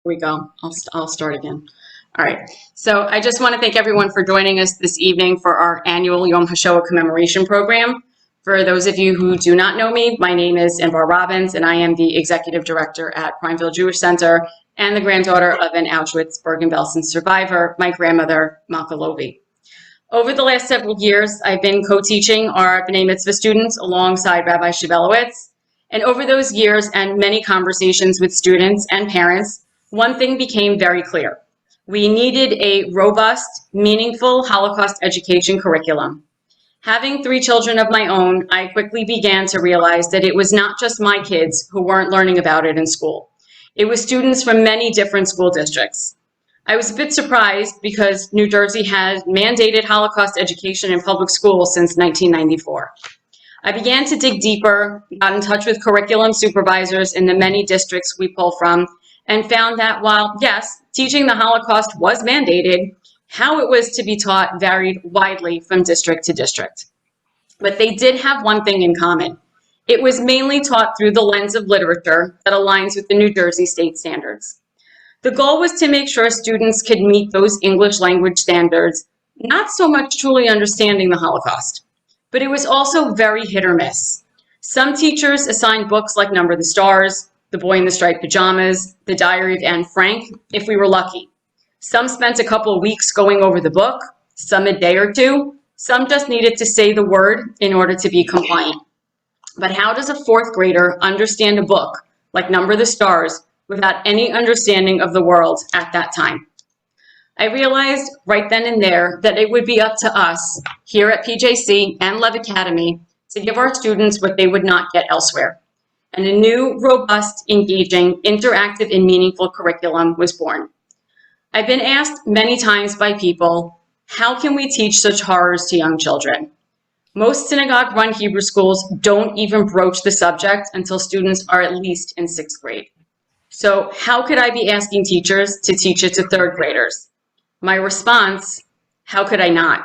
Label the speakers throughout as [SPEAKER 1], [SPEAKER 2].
[SPEAKER 1] we go. I'll start again. All right. So I just want to thank everyone for joining us this evening for our annual Yom Hashoah Commemoration program. For those of you who do not know me, my name is Inbar Robbins, and I am the Executive Director at Prineville Jewish Center and the granddaughter of an Auschwitz Bergen-Belsen survivor, my grandmother, Malka Lovi. Over the last several years, I've been co-teaching our B'nai Mitzvah students alongside Rabbi Shibelowitz. And over those years and many conversations with students and parents, one thing became very clear. We needed a robust, meaningful Holocaust education curriculum. Having 3 children of my own, I quickly began to realize that it was not just my kids who weren't learning about it in school. It was students from many different school districts. I was a bit surprised because New Jersey has mandated Holocaust education in public schools since 1994. I began to dig deeper, got in touch with curriculum supervisors in the many districts we pull from, and found that while, yes, teaching the Holocaust was mandated, how it was to be taught varied widely from district to district. But they did have one thing in common. It was mainly taught through the lens of literature that aligns with the New Jersey state standards. The goal was to make sure students could meet those English language standards, not so much truly understanding the Holocaust, but it was also very hit or miss. Some teachers assigned books like Number the Stars, The Boy in the Striped Pajamas, The Diary of Anne Frank, if we were lucky. Some spent a couple of weeks going over the book, some a day or two, some just needed to say the word in order to be compliant. But how does a 4th grader understand a book like Number the Stars without any understanding of the world at that time? I realized right then and there that it would be up to us here at PJC and Lev Academy to give our students what they would not get elsewhere. And a new, robust, engaging, interactive, and meaningful curriculum was born. I've been asked many times by people, how can we teach such horrors to young children? Most synagogue-run Hebrew schools don't even broach the subject until students are at least in 6th grade. So how could I be asking teachers to teach it to 3rd graders? My response, how could I not?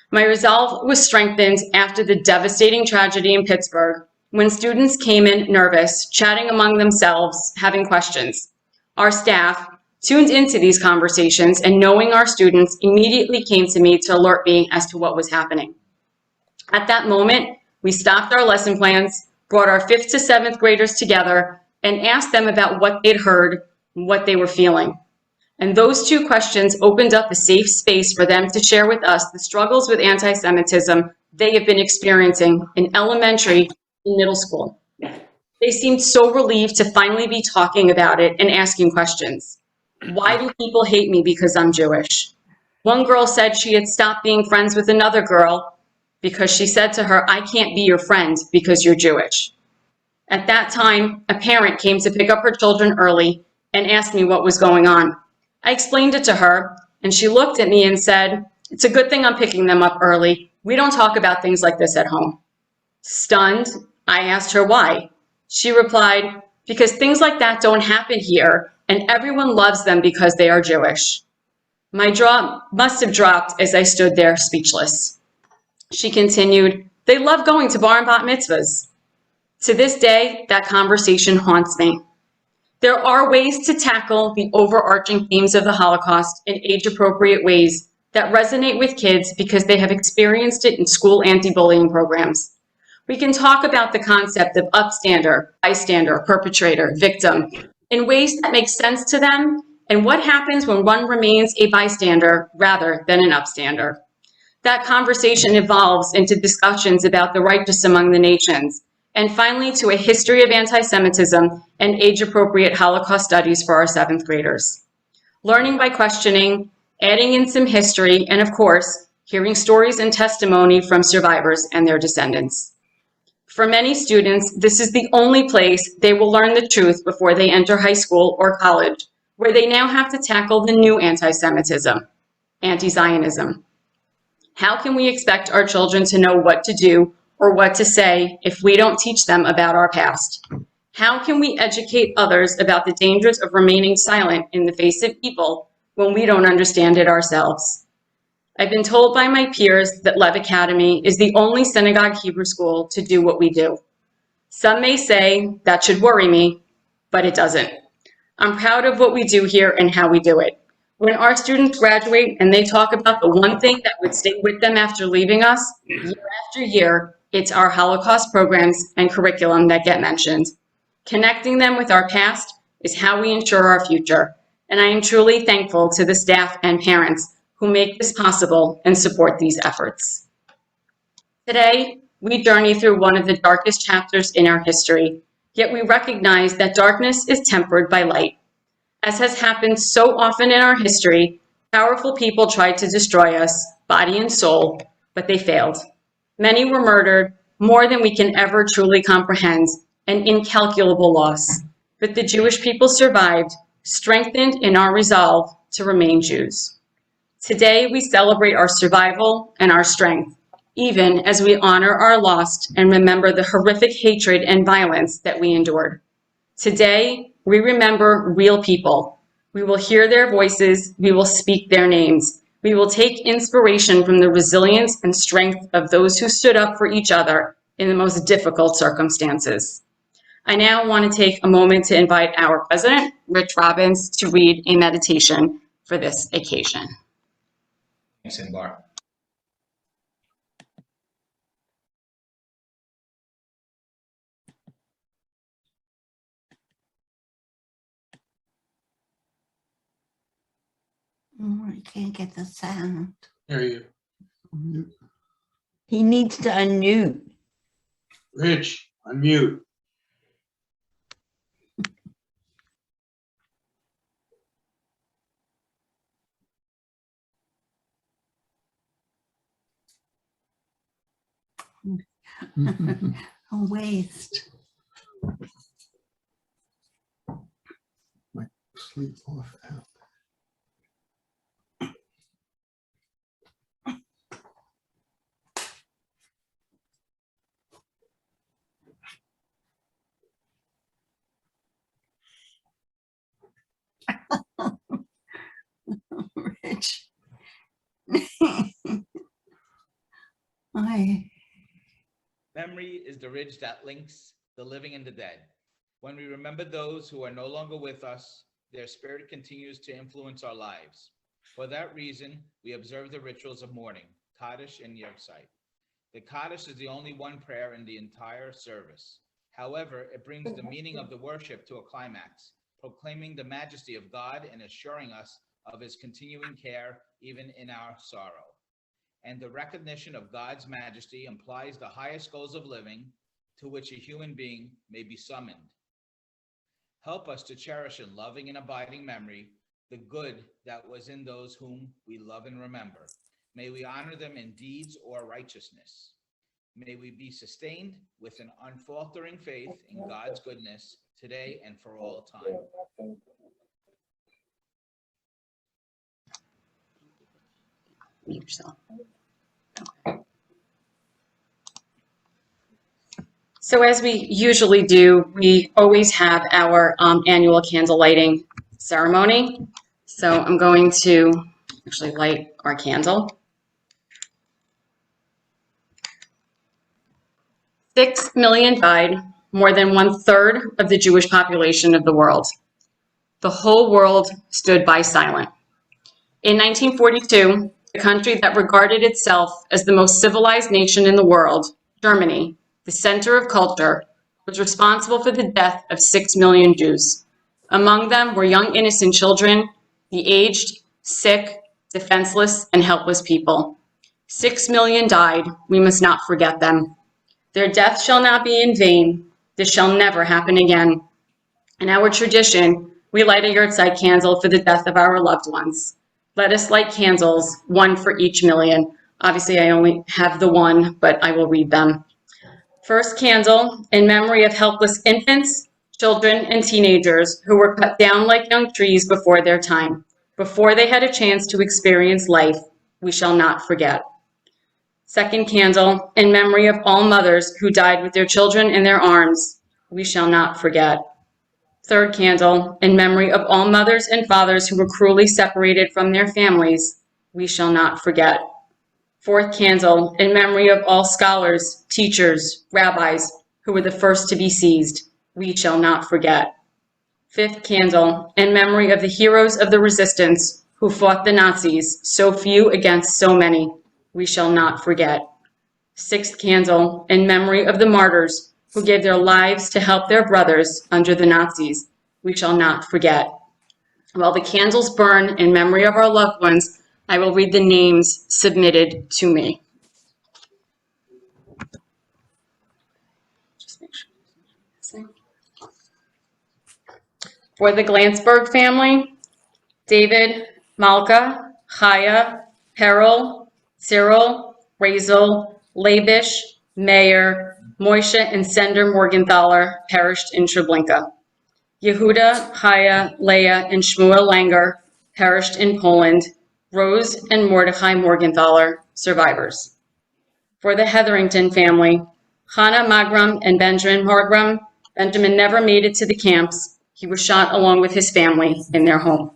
[SPEAKER 1] My resolve was strengthened after the devastating tragedy in Pittsburgh when students came in nervous, chatting among themselves, having questions. Our staff tuned into these conversations, and knowing our students immediately came to me to alert me as to what was happening. At that moment, we stopped our lesson plans, brought our 5th to 7th graders together, and asked them about what they'd heard, what they were feeling. And those 2 questions opened up a safe space for them to share with us the struggles with anti-Semitism they have been experiencing in elementary and middle school. They seemed so relieved to finally be talking about it and asking questions. Why do people hate me because I'm Jewish? One girl said she had stopped being friends with another girl because she said to her, I can't be your friend because you're Jewish. At that time, a parent came to pick up her children early and asked me what was going on. I explained it to her, and she looked at me and said, it's a good thing I'm picking them up early. We don't talk about things like this at home. Stunned, I asked her why. She replied, because things like that don't happen here, and everyone loves them because they are Jewish. My jaw must have dropped as I stood there speechless. She continued, they love going to bar and bat mitzvahs. To this day, that conversation haunts me. There are ways to tackle the overarching themes of the Holocaust in age-appropriate ways that resonate with kids because they have experienced it in school anti-bullying programs. We can talk about the concept of upstander, bystander, perpetrator, victim in ways that make sense to them, and what happens when one remains a bystander rather than an upstander. That conversation evolves into discussions about the righteous among the nations, and finally to a history of anti-Semitism and age-appropriate Holocaust studies for our 7th graders. Learning by questioning, adding in some history, and of course, hearing stories and testimony from survivors and their descendants. For many students, this is the only place they will learn the truth before they enter high school or college, where they now have to tackle the new anti-Semitism, anti-Zionism. How can we expect our children to know what to do or what to say if we don't teach them about our past? How can we educate others about the dangers of remaining silent in the face of evil when we don't understand it ourselves? I've been told by my peers that Lev Academy is the only synagogue Hebrew school to do what we do. Some may say that should worry me, but it doesn't. I'm proud of what we do here and how we do it. When our students graduate and they talk about the one thing that would stay with them after leaving us, year after year, it's our Holocaust programs and curriculum that get mentioned. Connecting them with our past is how we ensure our future, and I am truly thankful to the staff and parents who make this possible and support these efforts. Today, we journey through one of the darkest chapters in our history, yet we recognize that darkness is tempered by light. As has happened so often in our history, powerful people tried to destroy us, body and soul, but they failed. Many were murdered, more than we can ever truly comprehend, an incalculable loss. But the Jewish people survived, strengthened in our resolve to remain Jews. Today, we celebrate our survival and our strength, even as we honor our lost and remember the horrific hatred and violence that we endured. Today, we remember real people. We will hear their voices. We will speak their names. We will take inspiration from the resilience and strength of those who stood up for each other in the most difficult circumstances. I now want to take a moment to invite our president, Rich Robbins, to read a meditation for this occasion.
[SPEAKER 2] Thanks, Inbar.
[SPEAKER 3] Oh, I can't get the sound.
[SPEAKER 2] There you.
[SPEAKER 3] He needs to unmute.
[SPEAKER 2] Rich, unmute.
[SPEAKER 3] A waste.
[SPEAKER 4] Might sleep off out.
[SPEAKER 3] Rich. I.
[SPEAKER 5] Memory is the ridge that links the living and the dead. When we remember those who are no longer with us, their spirit continues to influence our lives. For that reason, we observe the rituals of mourning, Kaddish and Yahrzeit. The Kaddish is the only one prayer in the entire service. However, it brings the meaning of the worship to a climax, proclaiming the majesty of God and assuring us of his continuing care even in our sorrow. And the recognition of God's majesty implies the highest goals of living to which a human being may be summoned. Help us to cherish in loving and abiding memory the good that was in those whom we love and remember. May we honor them in deeds or righteousness. May we be sustained with an unfaltering faith in God's goodness today and for all time.
[SPEAKER 1] Mute yourself. So as we usually do, we always have our annual candle lighting ceremony. So I'm going to actually light our candle. 6 million died, more than 1/3 of the Jewish population of the world. The whole world stood by silent. In 1942, the country that regarded itself as the most civilized nation in the world, Germany, the center of culture, was responsible for the death of 6 million Jews. Among them were young innocent children, the aged, sick, defenseless, and helpless people. 6 million died. We must not forget them. Their death shall not be in vain. This shall never happen again. In our tradition, we light a Yahrzeit candle for the death of our loved ones. Let us light candles, one for each million. Obviously, I only have the one, but I will read them. First candle, in memory of helpless infants, children, and teenagers who were cut down like young trees before their time, before they had a chance to experience life. We shall not forget. Second candle, in memory of all mothers who died with their children in their arms. We shall not forget. Third candle, in memory of all mothers and fathers who were cruelly separated from their families. We shall not forget. Fourth candle, in memory of all scholars, teachers, rabbis who were the first to be seized. We shall not forget. Fifth candle, in memory of the heroes of the resistance who fought the Nazis, so few against so many, we shall not forget. Sixth candle, in memory of the martyrs who gave their lives to help their brothers under the Nazis, we shall not forget. While the candles burn in memory of our loved ones, I will read the names submitted to me. Just make sure. For the Glansberg family, David, Malka, Chaya, Peril, Cyril, Razel, Labish, Mayer, Moishe, and Sender Morgenthaler perished in Treblinka. Yehuda, Chaya, Leah, and Shmuel Langer perished in Poland. Rose and Mordechai Morgenthaler, survivors. For the Hetherington family, Hannah Magram and Benjamin Margram, Benjamin never made it to the camps. He was shot along with his family in their home.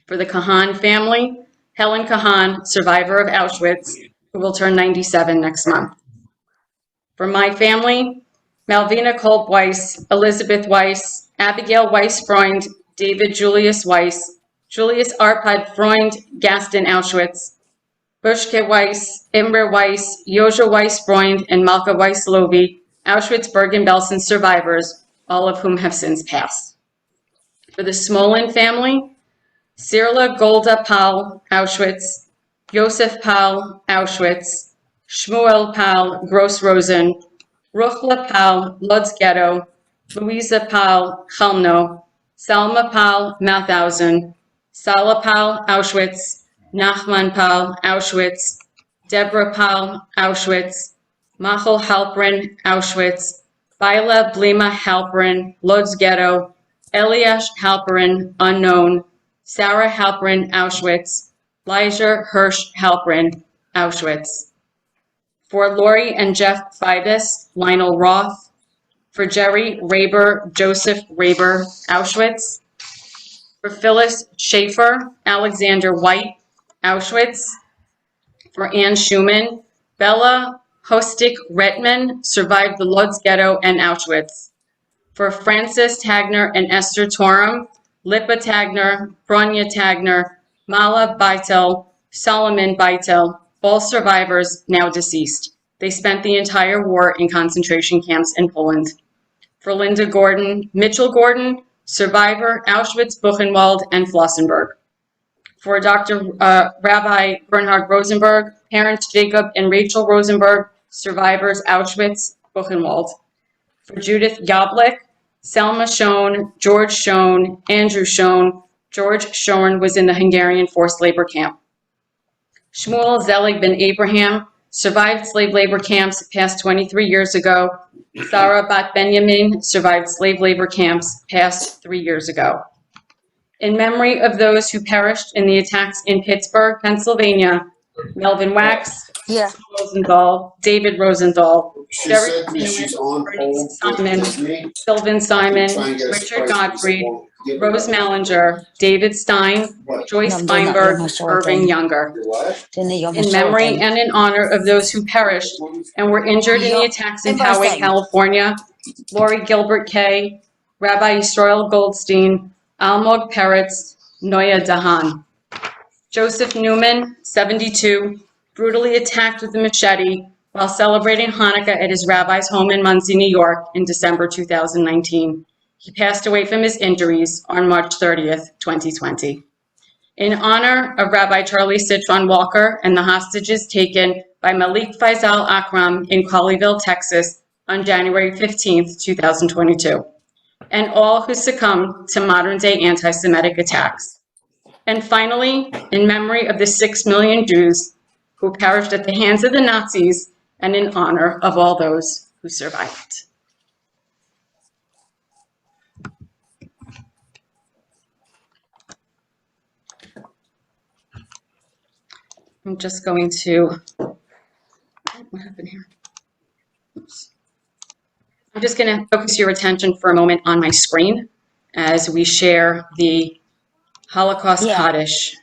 [SPEAKER 1] For the Kahan family, Helen Kahan, survivor of Auschwitz, who will turn 97 next month. For my family, Malvina Kolb Weiss, Elizabeth Weiss, Abigail Weiss-Freund, David Julius Weiss, Julius Arpad Freund, Gaston Auschwitz, Bushke Weiss, Imre Weiss, Joja Weiss-Freund, and Malka Weiss-Lovi, Auschwitz Bergen-Belsen survivors, all of whom have since passed. For the Smolin family, Sirla Golda Pal, Auschwitz, Yosef Pal, Auschwitz, Shmuel Pal, Gross Rosen, Ruchla Pal, Lodz Ghetto, Louisa Pal, Chelmno, Salma Pal, Mauthausen, Sala Pal, Auschwitz, Nachman Pal, Auschwitz, Deborah Pal, Auschwitz, Machel Halprin, Auschwitz, Baila Blima Halprin, Lodz Ghetto, Eliash Halperin, unknown, Sarah Halperin, Auschwitz, Liger Hirsch Halperin, Auschwitz. For Lori and Jeff Fibus, Lionel Roth. For Jerry Raber, Joseph Raber, Auschwitz. For Phyllis Schaefer, Alexander White, Auschwitz. For Ann Schumann, Bella Hostik Retman, survived the Lodz Ghetto and Auschwitz. For Francis Tagner and Esther Torum, Lipa Tagner, Bronya Tagner, Mala Beitel, Solomon Beitel, all survivors now deceased. They spent the entire war in concentration camps in Poland. For Linda Gordon, Mitchell Gordon, survivor, Auschwitz, Buchenwald, and Flossenburg. For Dr. Rabbi Bernhard Rosenberg, parents Jacob and Rachel Rosenberg, survivors, Auschwitz, Buchenwald. For Judith Yoblik, Selma Schoen, George Schoen, Andrew Schoen. George Schoen was in the Hungarian forced labor camp. Shmuel Zelig ben Abraham survived slave labor camps past 23 years ago. Sarah Bat Benjamin survived slave labor camps past 3 years ago. In memory of those who perished in the attacks in Pittsburgh, Pennsylvania, Melvin Wax,
[SPEAKER 6] Yeah.
[SPEAKER 1] Rosenthal, David Rosenthal,
[SPEAKER 4] She
[SPEAKER 1] Derek
[SPEAKER 4] said to me she's on hold
[SPEAKER 1] Simon,
[SPEAKER 4] with me.
[SPEAKER 1] Sylvan Simon,
[SPEAKER 4] Try and get us
[SPEAKER 1] Richard
[SPEAKER 4] prices.
[SPEAKER 1] Gottfried,
[SPEAKER 4] Won't give her
[SPEAKER 1] Rose
[SPEAKER 4] that.
[SPEAKER 1] Mallinger, David Stein,
[SPEAKER 4] What?
[SPEAKER 1] Joyce
[SPEAKER 6] No, I'm doing that
[SPEAKER 1] Feinberg,
[SPEAKER 6] Yom Hashoah
[SPEAKER 1] Irving
[SPEAKER 6] thing.
[SPEAKER 1] Younger.
[SPEAKER 4] Your what?
[SPEAKER 6] Doing the Yom
[SPEAKER 1] In
[SPEAKER 6] Hashoah
[SPEAKER 1] memory
[SPEAKER 6] thing.
[SPEAKER 1] and in honor of those who perished and were injured in the attacks in
[SPEAKER 6] Embarrassing.
[SPEAKER 1] Poway, California, Lori Gilbert Kay, Rabbi Yisrael Goldstein, Almog Peretz, Noya Dahan. Joseph Newman, 72, brutally attacked with a machete while celebrating Hanukkah at his rabbi's home in Monsey, New York in December 2019. He passed away from his injuries on March 30th, 2020. In honor of Rabbi Charlie Citron Walker and the hostages taken by Malik Faisal Akram in Colleyville, Texas on January 15th, 2022, and all who succumbed to modern-day anti-Semitic attacks. And finally, in memory of the 6 million Jews who perished at the hands of the Nazis and in honor of all those who survived. I'm just going to, what happened here? Oops. I'm just going to focus your attention for a moment on my screen as we share the Holocaust Kaddish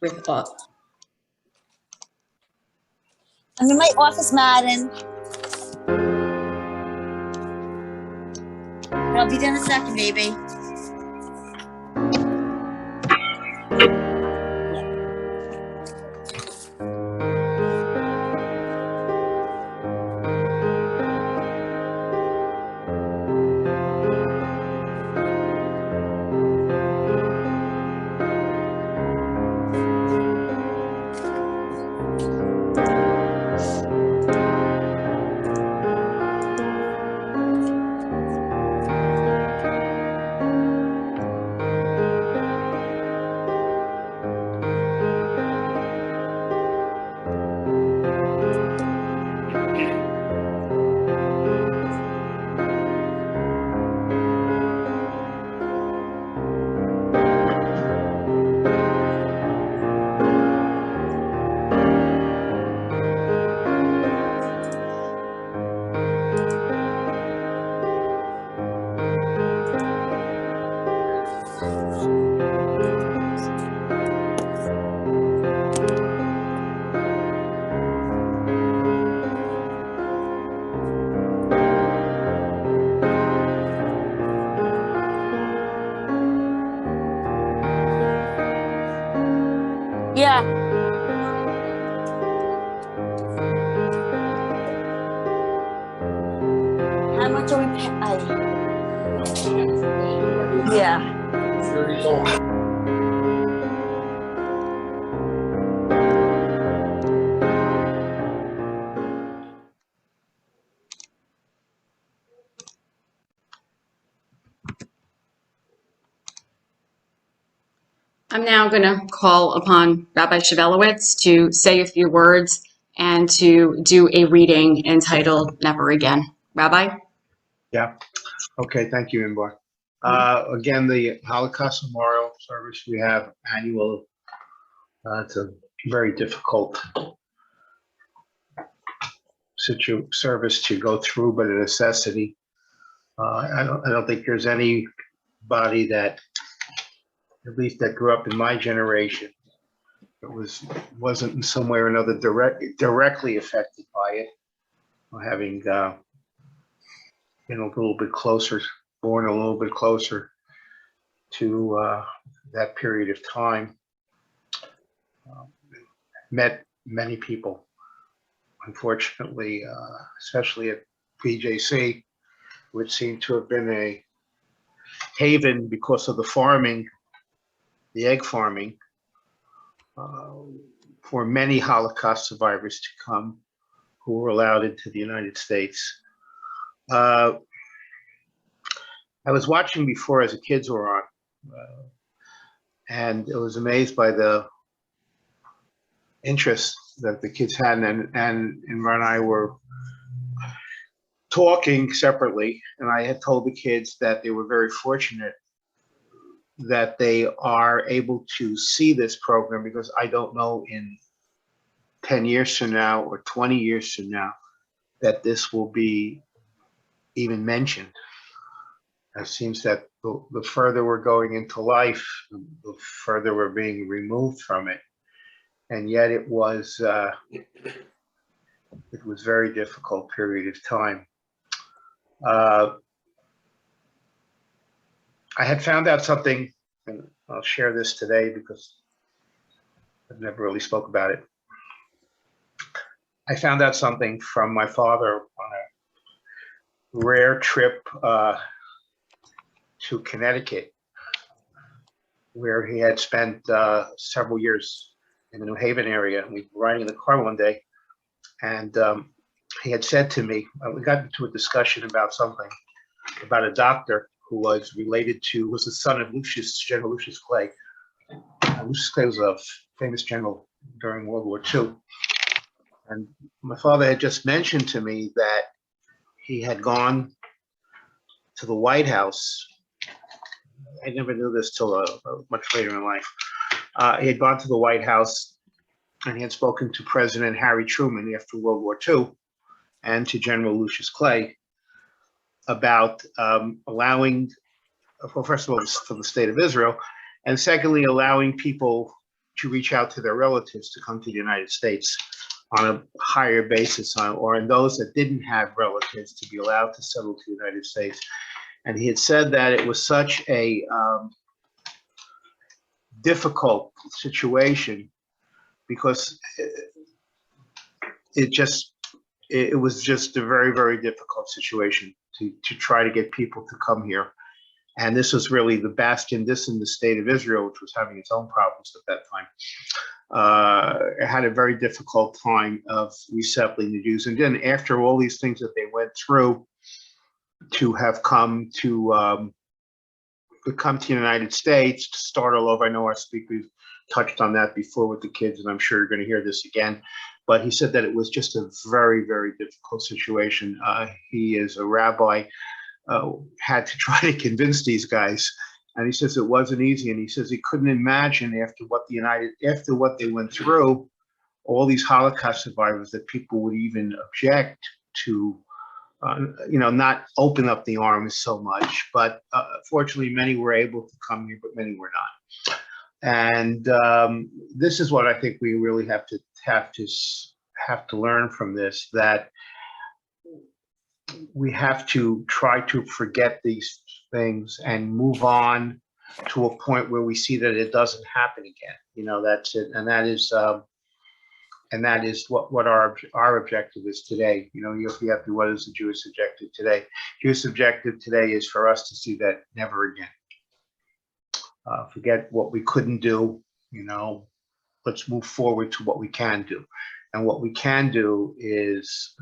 [SPEAKER 1] with all.
[SPEAKER 6] I'm in my office, Madden. I'll be there in a second, baby. What's your yeah.
[SPEAKER 1] I'm now going to call upon Rabbi Shavelowitz to say a few words and to do a reading entitled Never Again. Rabbi?
[SPEAKER 4] Yeah. Okay. Thank you, Inbar. Again, the Holocaust Memorial Service we have annual. It's a very difficult service to go through, but a necessity. I don't think there's anybody that, at least that grew up in my generation, that wasn't in some way or another directly affected by it, or having been a little bit closer, born a little bit closer to that period of time. Met many people, unfortunately, especially at PJC, which seemed to have been a haven because of the farming, the egg farming, for many Holocaust survivors to come who were allowed into the United States. I was watching before as the kids were on, and I was amazed by the interest that the kids had, and Imran and I were talking separately, and I had told the kids that they were very fortunate that they are able to see this program, because I don't know in 10 years from now or 20 years from now that this will be even mentioned. It seems that the further we're going into life, the further we're being removed from it. And yet it was a very difficult period of time. I had found out something, and I'll share this today because I've never really spoke about it. I found out something from my father on a rare trip to Connecticut, where he had spent several years in the New Haven area. And we were riding in the car one day, and he had said to me, we got into a discussion about something, about a doctor who was the son of General Lucius Clay. Lucius Clay was a famous general during World War II. And my father had just mentioned to me that he had gone to the White House. I never knew this till much later in life. He had gone to the White House, and he had spoken to President Harry Truman after World War II and to General Lucius Clay about allowing, well, first of all, for the state of Israel, and secondly, allowing people to reach out to their relatives to come to the United States on a higher basis, or in those that didn't have relatives to be allowed to settle to the United States. And he had said that it was such a difficult situation because it was just a very, very difficult situation to try to get people to come here. And this was really the bastion, this in the state of Israel, which was having its own problems at that time. It had a very difficult time of resettling the Jews. And then after all these things that they went through, to have come to the United States, to start all over. I know our speakers touched on that before with the kids, and I'm sure you're going to hear this again. But he said that it was just a very, very difficult situation. He, as a rabbi, had to try to convince these guys, and he says it wasn't easy. And he says he couldn't imagine after what they went through, all these Holocaust survivors, that people would even object to. Not open up the arms so much, but fortunately, many were able to come here, but many were not. And this is what I think we really have to learn from this: that we have to try to forget these things and move on to a point where we see that it doesn't happen again. That's it, and that is And that is what our objective is today. You know, if you have to, what is the Jewish objective today? Jewish objective today is for us to see that never again. Forget what we couldn't do, you know, let's move forward to what we can do. And what we can do is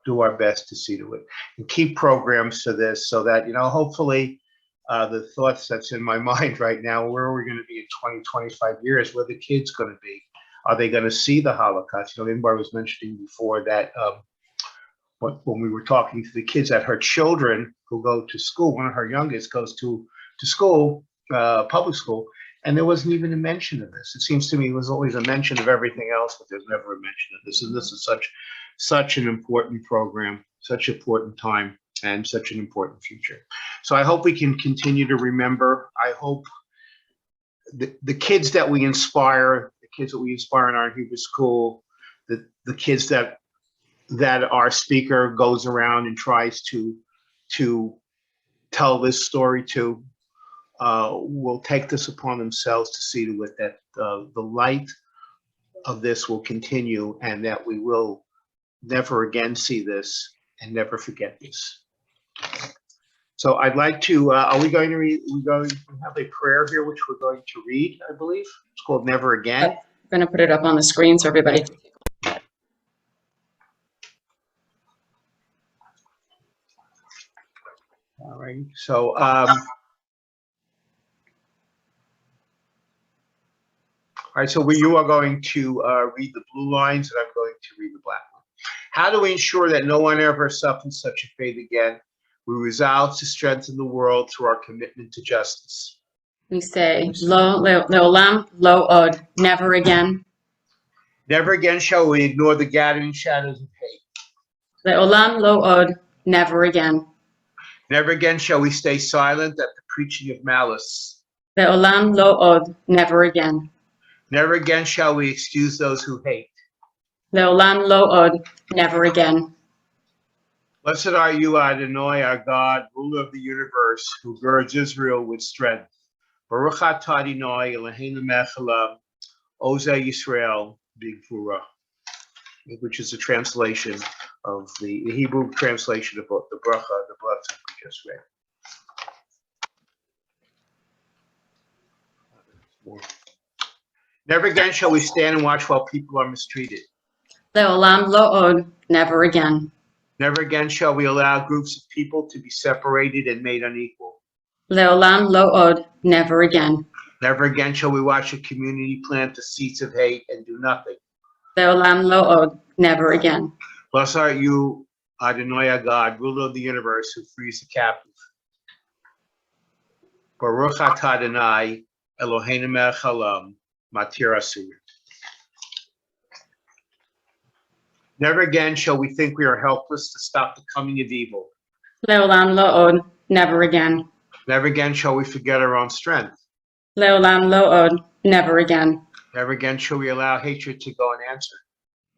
[SPEAKER 4] do our best to see to it and keep programs to this so that, you know, hopefully the thoughts that's in my mind right now, where are we going to be in 20, 25 years? Where are the kids going to be? Are they going to see the Holocaust? You know, Inbar was mentioning before that when we were talking to the kids that her children who go to school, one of her youngest goes to school, public school, and there wasn't even a mention of this. It seems to me it was always a mention of everything else, but there's never a mention of this. And this is such an important program, such an important time, and such an important future. So I hope we can continue to remember. I hope the kids that we inspire, the kids that we inspire in our Hebrew school, the kids that our speaker goes around and tries to tell this story to, will take this upon themselves to see to it that the light of this will continue and that we will never again see this and never forget this. So I'd like to, are we going to read, we're going to have a prayer here, which we're going to read, I believe. It's called Never Again.
[SPEAKER 1] I'm going to put it up on the screen so everybody.
[SPEAKER 4] All right, so all right, so you are going to read the blue lines and I'm going to read the black one. How do we ensure that no one ever suffers such a fate again? We resolve to strengthen the world through our commitment to justice.
[SPEAKER 1] We say, lo leolam, lo od, never again.
[SPEAKER 4] Never again shall we ignore the gathering shadows of hate.
[SPEAKER 1] Leolam, lo od, never again.
[SPEAKER 4] Never again shall we stay silent at the preaching of malice.
[SPEAKER 1] Leolam, lo od, never again.
[SPEAKER 4] Never again shall we excuse those who hate.
[SPEAKER 1] Leolam, lo od, never again.
[SPEAKER 4] Blessed are you, Adonai, our God, ruler of the universe, who girds Israel with strength. Baruch atah Adonai Eloheinu melech haolam, Ozeh Yisrael b'gvura, which is a translation of the Hebrew translation of the bracha, the blessing we just read. Never again shall we stand and watch while people are mistreated.
[SPEAKER 1] Leolam, lo od, never again.
[SPEAKER 4] Never again shall we allow groups of people to be separated and made unequal.
[SPEAKER 1] Leolam, lo od, never again.
[SPEAKER 4] Never again shall we watch a community plant the seeds of hate and do nothing.
[SPEAKER 1] Leolam, lo od, never again.
[SPEAKER 4] Blessed are you, Adonai, our God, ruler of the universe, who frees the captive. Baruch atah Adonai Eloheinu melech haolam, matir asur. Never again shall we think we are helpless to stop the coming of evil.
[SPEAKER 1] Leolam, lo od, never again.
[SPEAKER 4] Never again shall we forget our own strength.
[SPEAKER 1] Leolam, lo od, never again.
[SPEAKER 4] Never again shall we allow hatred to go unanswered.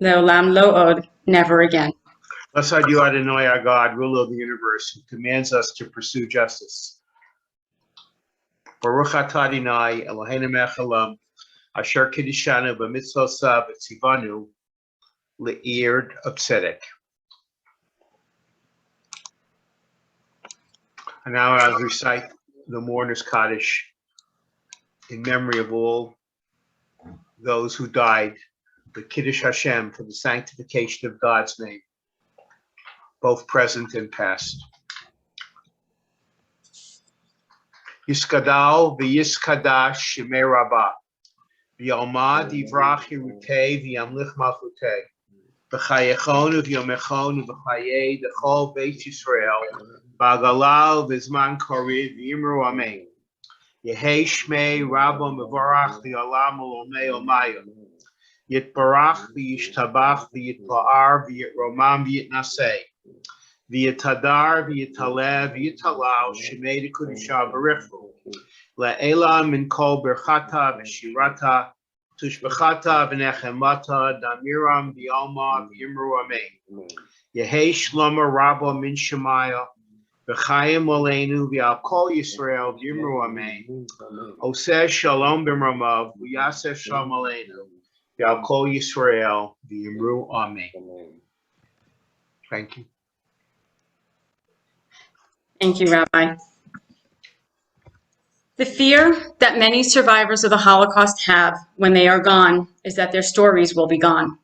[SPEAKER 1] Leolam, lo od, never again.
[SPEAKER 4] Blessed are you, Adonai, our God, ruler of the universe, who commands us to pursue justice. Baruch atah Adonai Eloheinu melech haolam, asher kiddushanu b'mitzvosav v'tzivanu le'ir tzedek. And now I'll recite the mourner's Kaddish in memory of all those who died, the Kiddush Hashem for the sanctification of God's name, both present and past. Yiskadal v'yiskadash shemei rabbah, v'yalmad yivrach hirutei v'yamlich malchutei, v'chayechon v'yomechon v'chayei d'chol beit Yisrael, v'agalal v'zman koriv v'yimru amen. Yehei shmei rabba mevarach v'yalam olomei omayim. Yitbarach v'yishtabach v'yitpa'ar v'yitromam v'yitnaseh. V'yitadar v'yitaleh v'yitalal shemei d'kudusha b'richu. Le'ela min kol berchata v'shirata tushbechata v'nechemata damiram v'yalma v'yimru amen. Yehei shloma rabba min shemaya v'chayim oleinu v'al kol Yisrael v'yimru amen. Oseh shalom b'mramav v'yaseh shalom aleinu Ya'al Kol Yisrael, V'yimru Amen. Thank you.
[SPEAKER 1] Thank you, Rabbi. The fear that many survivors of the Holocaust have when they are gone is that their stories will be gone.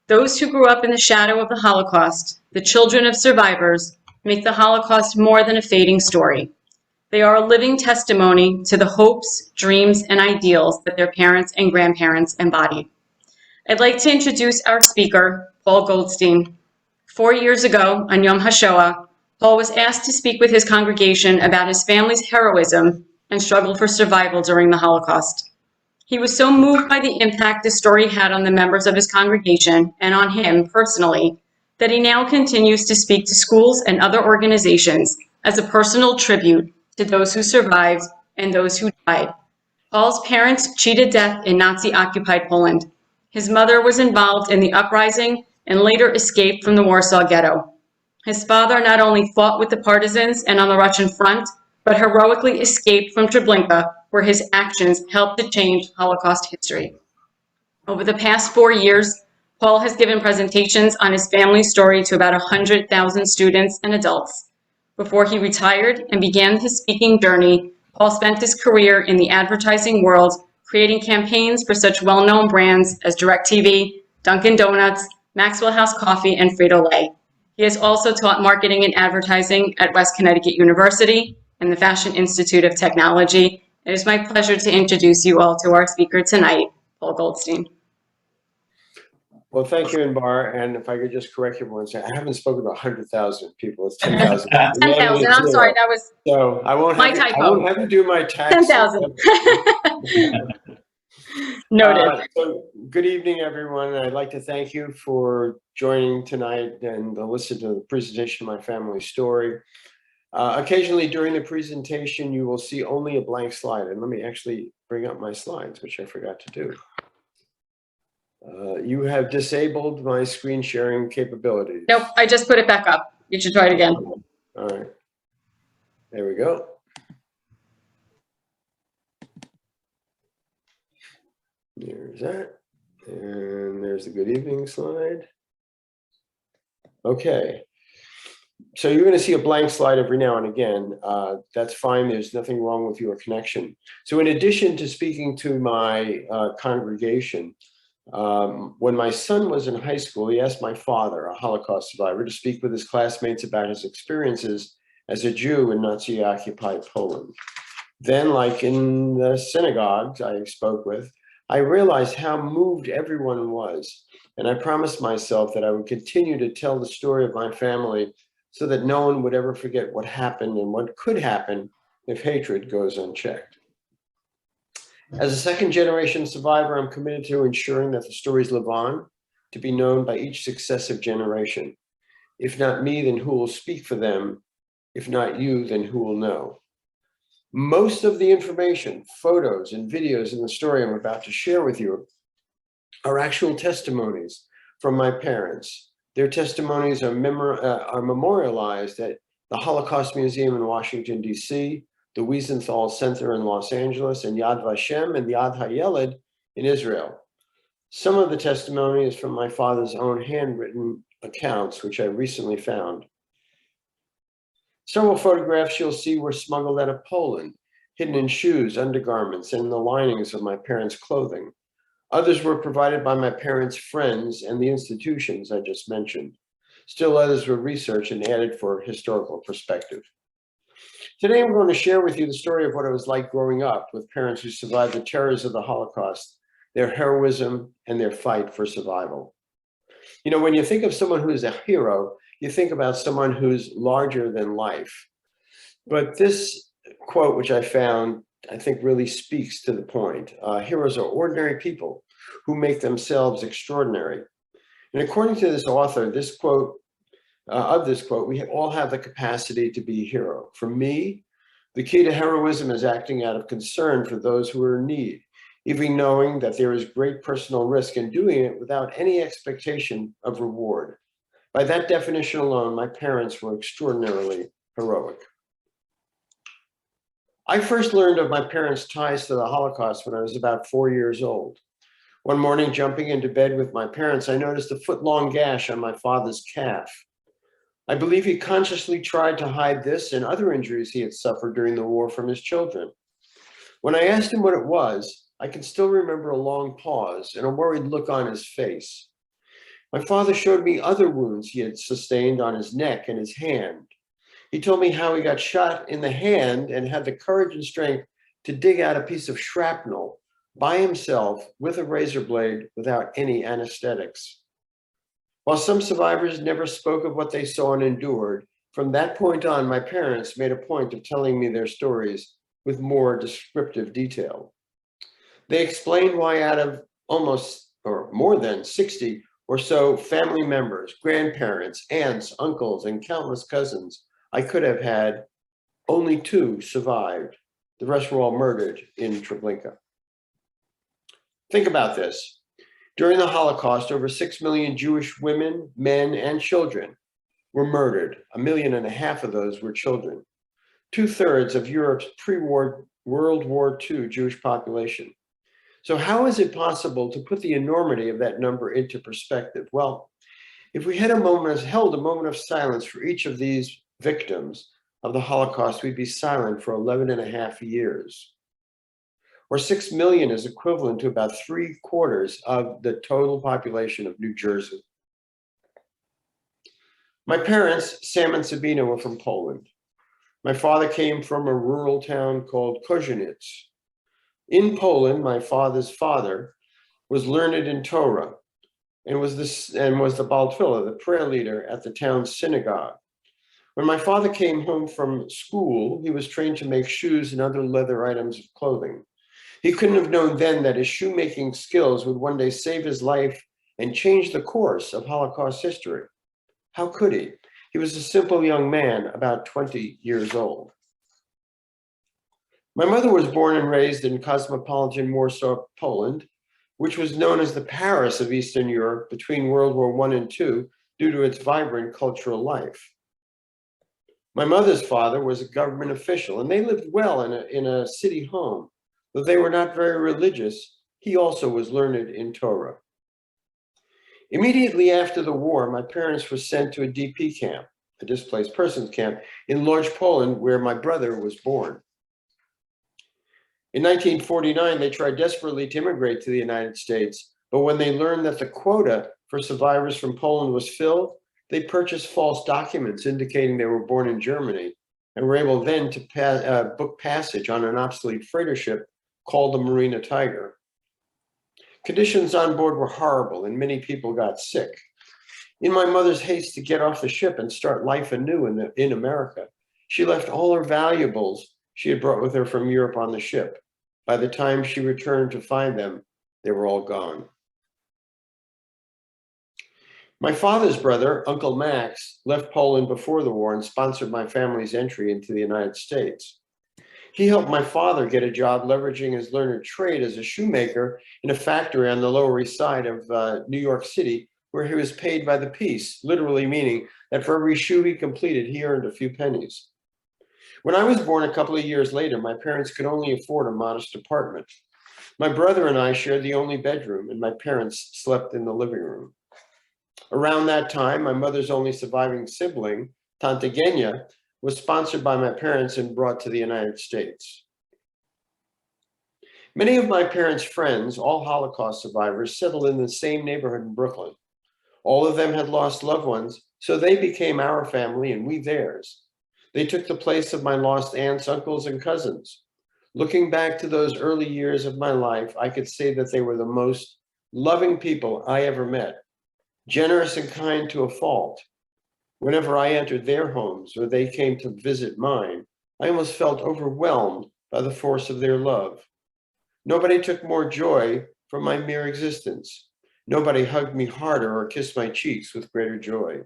[SPEAKER 1] Those who grew up in the shadow of the Holocaust, the children of survivors, make the Holocaust more than a fading story. They are a living testimony to the hopes, dreams, and ideals that their parents and grandparents embodied. I'd like to introduce our speaker, Paul Golstein. 4 years ago, on Yom HaShoah, Paul was asked to speak with his congregation about his family's heroism and struggle for survival during the Holocaust. He was so moved by the impact the story had on the members of his congregation and on him personally that he now continues to speak to schools and other organizations as a personal tribute to those who survived and those who died. Paul's parents cheated death in Nazi-occupied Poland. His mother was involved in the uprising and later escaped from the Warsaw Ghetto. His father not only fought with the partisans and on the Russian front, but heroically escaped from Treblinka, where his actions helped to change Holocaust history. Over the past 4 years, Paul has given presentations on his family's story to about 100,000 students and adults. Before he retired and began his speaking journey, Paul spent his career in the advertising world, creating campaigns for such well-known brands as DirecTV, Dunkin' Donuts, Maxwell House Coffee, and Frito-Lay. He has also taught marketing and advertising at West Connecticut University and the Fashion Institute of Technology. It is my pleasure to introduce you all to our speaker tonight, Paul Golstein.
[SPEAKER 7] Well, thank you, Inbar. And if I could just correct everyone, say I haven't spoken to 100,000 people. It's 10,000.
[SPEAKER 1] 10,000, I'm sorry, that was
[SPEAKER 7] So I won't
[SPEAKER 1] my
[SPEAKER 7] have to,
[SPEAKER 1] typo.
[SPEAKER 7] I won't have to do my tax.
[SPEAKER 1] 10,000. Noted.
[SPEAKER 7] So good evening, everyone. I'd like to thank you for joining tonight and to listen to the presentation of my family story. Occasionally during the presentation, you will see only a blank slide. And let me actually bring up my slides, which I forgot to do. You have disabled my screen sharing capabilities.
[SPEAKER 1] Nope, I just put it back up. You should try it again.
[SPEAKER 7] All right. There we go. There's that. And there's the good evening slide. Okay. So you're going to see a blank slide every now and again. That's fine. There's nothing wrong with your connection. So in addition to speaking to my congregation, when my son was in high school, he asked my father, a Holocaust survivor, to speak with his classmates about his experiences as a Jew in Nazi-occupied Poland. Then, like in the synagogues I spoke with, I realized how moved everyone was. And I promised myself that I would continue to tell the story of my family so that no one would ever forget what happened and what could happen if hatred goes unchecked. As a second-generation survivor, I'm committed to ensuring that the stories live on, to be known by each successive generation. If not me, then who will speak for them? If not you, then who will know? Most of the information, photos, and videos in the story I'm about to share with you are actual testimonies from my parents. Their testimonies are memorialized at the Holocaust Museum in Washington, D.C., the Wiesenthal Center in Los Angeles, and Yad Vashem and Yad HaYeled in Israel. Some of the testimony is from my father's own handwritten accounts, which I recently found. Several photographs you'll see were smuggled out of Poland, hidden in shoes, undergarments, and the linings of my parents' clothing. Others were provided by my parents' friends and the institutions I just mentioned. Still others were researched and added for historical perspective. Today, I'm going to share with you the story of what it was like growing up with parents who survived the terrors of the Holocaust, their heroism, and their fight for survival. You know, when you think of someone who is a hero, you think about someone who's larger than life. But this quote, which I found, I think really speaks to the point. Heroes are ordinary people who make themselves extraordinary. And according to this author, this quote, we all have the capacity to be a hero. For me, the key to heroism is acting out of concern for those who are in need, even knowing that there is great personal risk in doing it without any expectation of reward. By that definition alone, my parents were extraordinarily heroic. I first learned of my parents' ties to the Holocaust when I was about 4 years old. One morning, jumping into bed with my parents, I noticed a foot-long gash on my father's calf. I believe he consciously tried to hide this and other injuries he had suffered during the war from his children. When I asked him what it was, I can still remember a long pause and a worried look on his face. My father showed me other wounds he had sustained on his neck and his hand. He told me how he got shot in the hand and had the courage and strength to dig out a piece of shrapnel by himself with a razor blade without any anesthetics. While some survivors never spoke of what they saw and endured, from that point on, my parents made a point of telling me their stories with more descriptive detail. They explained why out of almost or more than 60 or so family members, grandparents, aunts, uncles, and countless cousins I could have had, only 2 survived. The rest were all murdered in Treblinka. Think about this. During the Holocaust, over 6 million Jewish women, men, and children were murdered. 1.5 million of those were children. 2/3 of Europe's pre-war World War II Jewish population. So how is it possible to put the enormity of that number into perspective? Well, if we held a moment of silence for each of these victims of the Holocaust, we'd be silent for 11.5 years. Or 6 million is equivalent to about 3/4 of the total population of New Jersey. My parents, Sam and Sabina, were from Poland. My father came from a rural town called Kozienice. In Poland, my father's father was learned in Torah and was the Baal Tefillah, the prayer leader at the town's synagogue. When my father came home from school, he was trained to make shoes and other leather items of clothing. He couldn't have known then that his shoemaking skills would one day save his life and change the course of Holocaust history. How could he? He was a simple young man, about 20 years old. My mother was born and raised in cosmopolitan Warsaw, Poland, which was known as the Paris of Eastern Europe between World War I and II due to its vibrant cultural life. My mother's father was a government official, and they lived well in a city home. Though they were not very religious, he also was learned in Torah. Immediately after the war, my parents were sent to a DP camp, a displaced persons camp, in Lodz, Poland, where my brother was born. In 1949, they tried desperately to immigrate to the United States, but when they learned that the quota for survivors from Poland was filled, they purchased false documents indicating they were born in Germany and were able then to book passage on an obsolete freighter ship called the Marina Tiger. Conditions on board were horrible and many people got sick. In my mother's haste to get off the ship and start life anew in America, she left all her valuables she had brought with her from Europe on the ship. By the time she returned to find them, they were all gone. My father's brother, Uncle Max, left Poland before the war and sponsored my family's entry into the United States. He helped my father get a job leveraging his learned trade as a shoemaker in a factory on the Lower East Side of New York City, where he was paid by the piece, literally meaning that for every shoe he completed, he earned a few pennies. When I was born a couple of years later, my parents could only afford a modest apartment. My brother and I shared the only bedroom, and my parents slept in the living room. Around that time, my mother's only surviving sibling, Tante Genya, was sponsored by my parents and brought to the United States. Many of my parents' friends, all Holocaust survivors, settled in the same neighborhood in Brooklyn. All of them had lost loved ones, so they became our family and we theirs. They took the place of my lost aunts, uncles, and cousins. Looking back to those early years of my life, I could say that they were the most loving people I ever met, generous and kind to a fault. Whenever I entered their homes or they came to visit mine, I almost felt overwhelmed by the force of their love. Nobody took more joy from my mere existence. Nobody hugged me harder or kissed my cheeks with greater joy.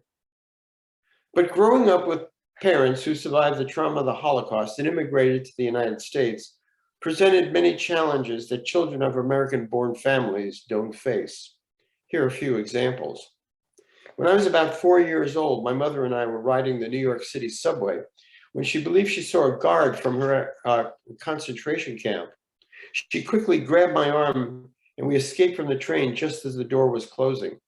[SPEAKER 7] But growing up with parents who survived the trauma of the Holocaust and immigrated to the United States presented many challenges that children of American-born families don't face. Here are a few examples. When I was about 4 years old, my mother and I were riding the New York City subway when she believed she saw a guard from her concentration camp. She quickly grabbed my arm and we escaped from the train just as the door was closing.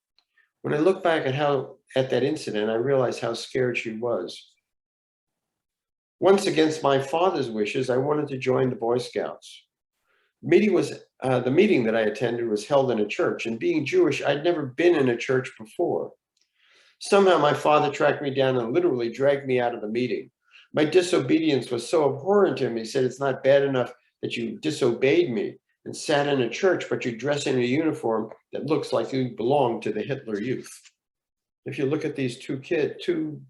[SPEAKER 7] When I look back at that incident, I realize how scared she was. Once, against my father's wishes, I wanted to join the Boy Scouts. The meeting that I attended was held in a church, and being Jewish, I'd never been in a church before. Somehow my father tracked me down and literally dragged me out of the meeting. My disobedience was so abhorrent to him. He said, "It's not bad enough that you disobeyed me and sat in a church, but you dress in a uniform that looks like you belong to the Hitler Youth." If you look at these two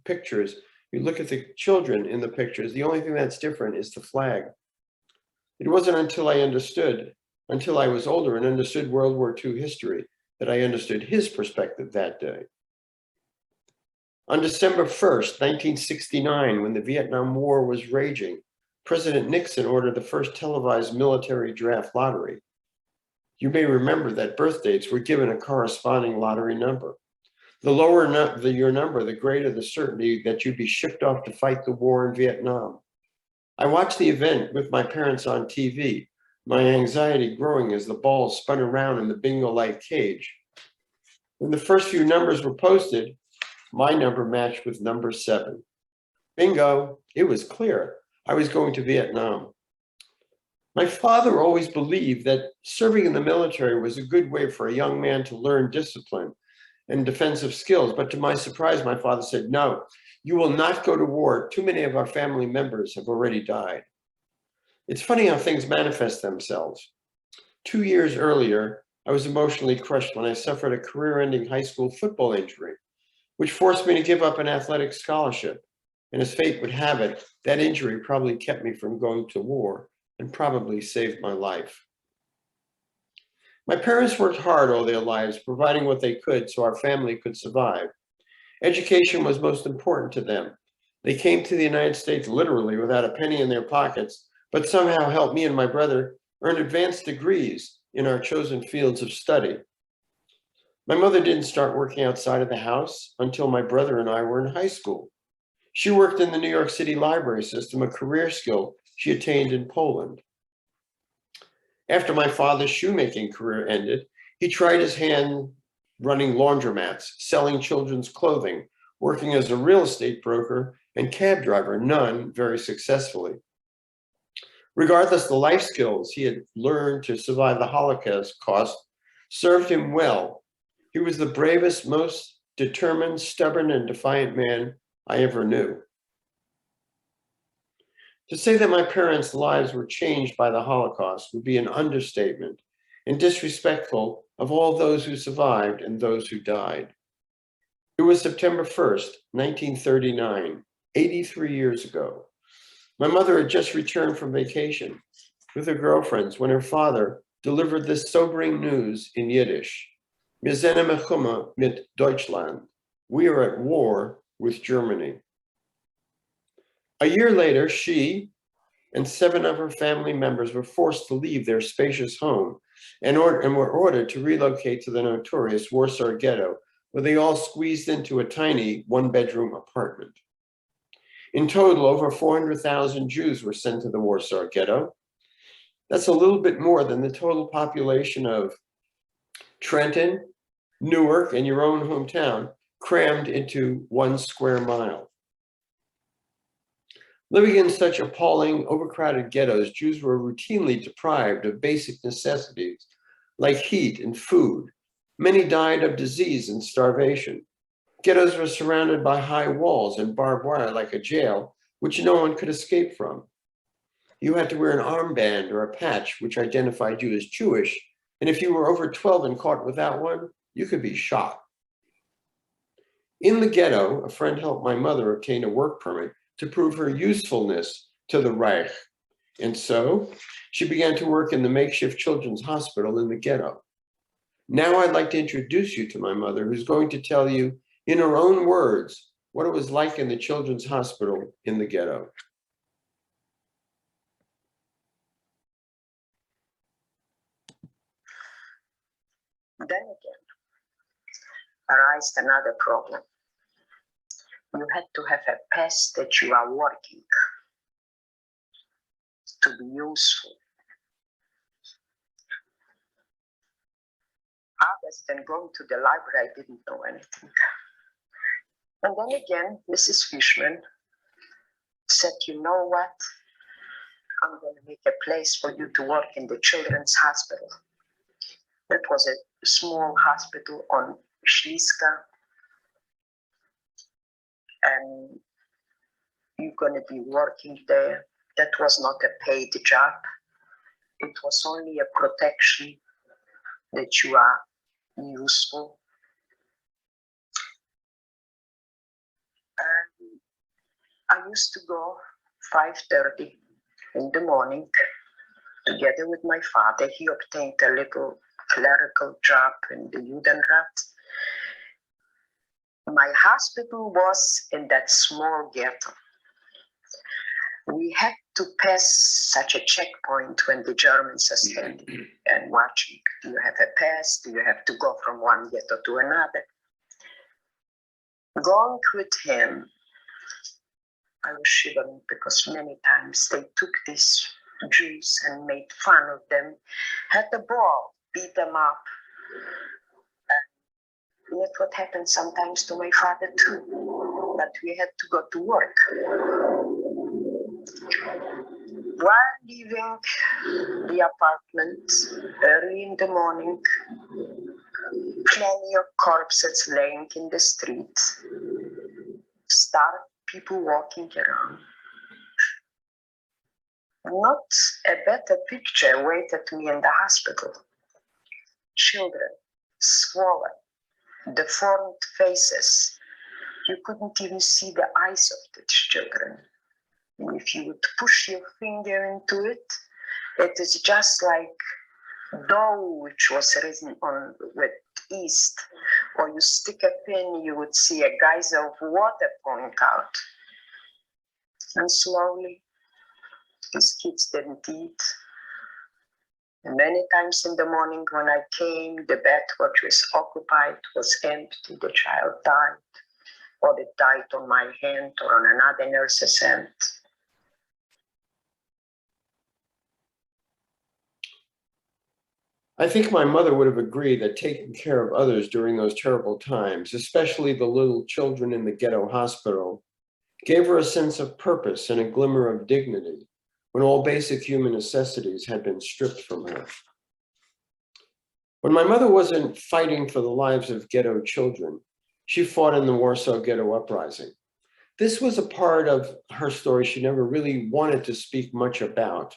[SPEAKER 7] pictures, you look at the children in the pictures, the only thing that's different is the flag. It wasn't until I was older and understood World War II history, that I understood his perspective that day. On December 1st, 1969, when the Vietnam War was raging, President Nixon ordered the first televised military draft lottery. You may remember that birth dates were given a corresponding lottery number. The lower your number, the greater the certainty that you'd be shipped off to fight the war in Vietnam. I watched the event with my parents on TV, my anxiety growing as the balls spun around in the bingo-like cage. When the first few numbers were posted, my number matched with number 7. Bingo, it was clear. I was going to Vietnam. My father always believed that serving in the military was a good way for a young man to learn discipline and defensive skills. But to my surprise, my father said, "No, you will not go to war. Too many of our family members have already died." It's funny how things manifest themselves. 2 years earlier, I was emotionally crushed when I suffered a career-ending high school football injury, which forced me to give up an athletic scholarship. And as fate would have it, that injury probably kept me from going to war and probably saved my life. My parents worked hard all their lives, providing what they could so our family could survive. Education was most important to them. They came to the United States literally without a penny in their pockets, but somehow helped me and my brother earn advanced degrees in our chosen fields of study. My mother didn't start working outside of the house until my brother and I were in high school. She worked in the New York City library system, a career skill she attained in Poland. After my father's shoemaking career ended, he tried his hand running laundromats, selling children's clothing, working as a real estate broker and cab driver, none very successfully. Regardless, the life skills he had learned to survive the Holocaust served him well. He was the bravest, most determined, stubborn, and defiant man I ever knew. To say that my parents' lives were changed by the Holocaust would be an understatement and disrespectful of all those who survived and those who died. It was September 1st, 1939, 83 years ago. My mother had just returned from vacation with her girlfriends when her father delivered this sobering news in Yiddish. Wir sind Milchuma mit Deutschland. We are at war with Germany. A year later, she and 7 of her family members were forced to leave their spacious home and were ordered to relocate to the notorious Warsaw Ghetto, where they all squeezed into a tiny one-bedroom apartment. In total, over 400,000 Jews were sent to the Warsaw Ghetto. That's a little bit more than the total population of Trenton, Newark, and your own hometown crammed into 1 square mile. Living in such appalling, overcrowded ghettos, Jews were routinely deprived of basic necessities like heat and food. Many died of disease and starvation. Ghettos were surrounded by high walls and barbed wire like a jail, which no one could escape from. You had to wear an armband or a patch which identified you as Jewish, and if you were over 12 and caught without one, you could be shot. In the ghetto, a friend helped my mother obtain a work permit to prove her usefulness to the Reich. And so she began to work in the makeshift children's hospital in the ghetto. Now I'd like to introduce you to my mother, who's going to tell you in her own words what it was like in the children's hospital in the ghetto.
[SPEAKER 8] Then again, arised another problem. You had to have a pass that you are working to be useful. guess then going to the library, I didn't know anything. And then again, Mrs. Fishman said, you know what? I'm going to make a place for you to work in the children's hospital. That was a small hospital on Shliska. And you're going to be working there. That was not a paid job. It was only a protection that you are useful. And I used to go 5:30 in the morning together with my father. He obtained a little clerical job in the Judenrat. My hospital was in that small ghetto. We had to pass such a checkpoint when the Germans are standing and watching. Do you have a pass? Do you have to go from one ghetto to another? Going with him, I was shivering because many times they took these Jews and made fun of them, had the ball, beat them up. And that's what happened sometimes to my father too, but we had to go to work. While leaving the apartment early in the morning, plenty of corpses laying in the street, starved people walking around. Not a better picture awaited me in the hospital. Children, swollen, deformed faces. You couldn't even see the eyes of the children. And if you would push your finger into it, it is just like dough which was written on with yeast. Or you stick a pin, you would see a geyser of water pouring out. And slowly, these kids didn't eat. And many times in the morning when I came, the bed which was occupied was empty, the child died. Or it died on my hand or on another nurse's hand.
[SPEAKER 7] I think my mother would have agreed that taking care of others during those terrible times, especially the little children in the ghetto hospital, gave her a sense of purpose and a glimmer of dignity when all basic human necessities had been stripped from her. When my mother wasn't fighting for the lives of ghetto children, she fought in the Warsaw Ghetto Uprising. This was a part of her story she never really wanted to speak much about,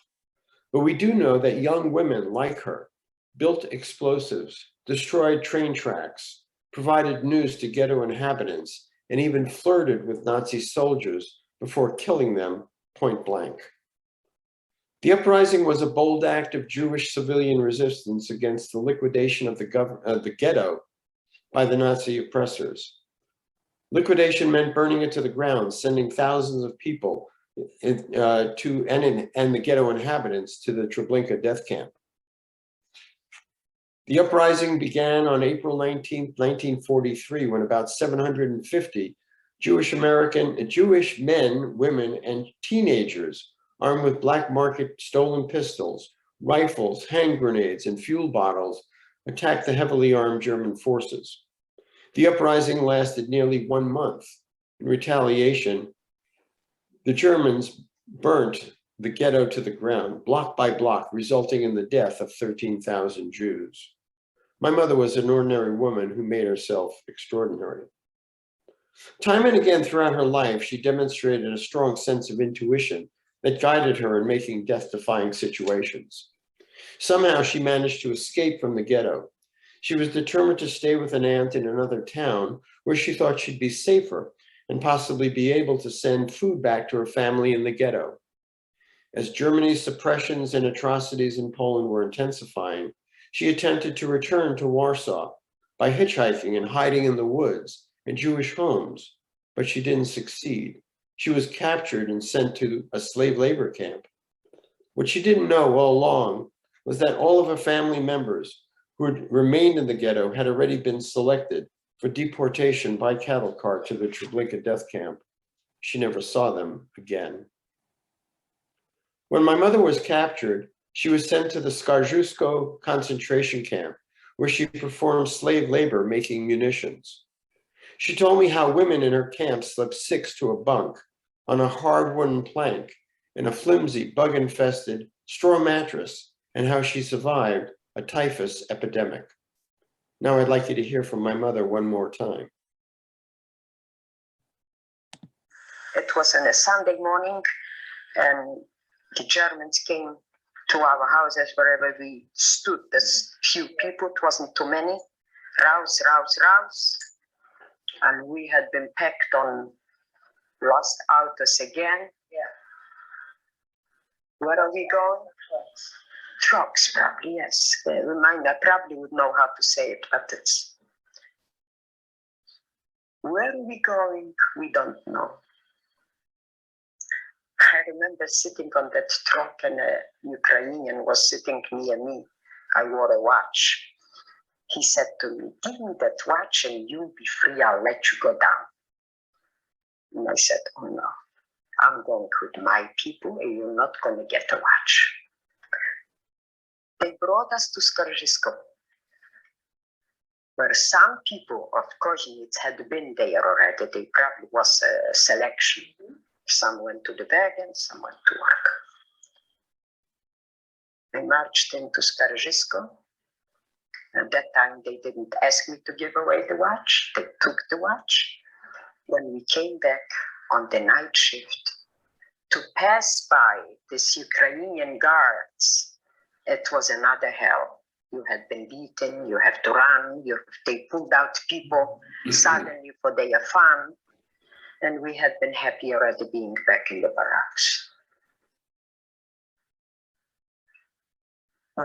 [SPEAKER 7] but we do know that young women like her built explosives, destroyed train tracks, provided news to ghetto inhabitants, and even flirted with Nazi soldiers before killing them point blank. The uprising was a bold act of Jewish civilian resistance against the liquidation of the ghetto by the Nazi oppressors. Liquidation meant burning it to the ground, sending thousands of people and the ghetto inhabitants to the Treblinka death camp. The uprising began on April 19, 1943, when about 750 Jewish men, women, and teenagers armed with black market stolen pistols, rifles, hand grenades, and fuel bottles attacked the heavily armed German forces. The uprising lasted nearly 1 month. In retaliation, the Germans burnt the ghetto to the ground, block by block, resulting in the death of 13,000 Jews. My mother was an ordinary woman who made herself extraordinary. Time and again throughout her life, she demonstrated a strong sense of intuition that guided her in making death-defying situations. Somehow she managed to escape from the ghetto. She was determined to stay with an aunt in another town where she thought she'd be safer and possibly be able to send food back to her family in the ghetto. As Germany's suppressions and atrocities in Poland were intensifying, she attempted to return to Warsaw by hitchhiking and hiding in the woods and Jewish homes, but she didn't succeed. She was captured and sent to a slave labor camp. What she didn't know all along was that all of her family members who had remained in the ghetto had already been selected for deportation by cattle cart to the Treblinka death camp. She never saw them again. When my mother was captured, she was sent to the Skarżusko concentration camp, where she performed slave labor making munitions. She told me how women in her camp slept 6 to a bunk on a hard wooden plank in a flimsy, bug-infested straw mattress, and how she survived a typhus epidemic. Now I'd like you to hear from my mother one more time.
[SPEAKER 8] It was on a Sunday morning, and the Germans came to our houses wherever we stood. There's few people, it wasn't too many. Rouse, rouse, rouse. And we had been packed on lost autos again. Yeah. Where are we going? Trucks, probably, yes. I probably would know how to say it, but it's. Where are we going? We don't know. I remember sitting on that truck and a Ukrainian was sitting near me. I wore a watch. He said to me, give me that watch and you'll be free, I'll let you go down. And I said, oh no, I'm going with my people and you're not going to get a watch. They brought us to Skorzysko, where some people of Kozinets had been there already. There probably was a selection. Some went to the wagon, some went to work. They marched into Skorzysko. At that time, they didn't ask me to give away the watch. They took the watch. When we came back on the night shift, to pass by these Ukrainian guards, it was another hell. You had been beaten, you have to run, they pulled out people suddenly for their fun. And we had been happy already being back in the barracks.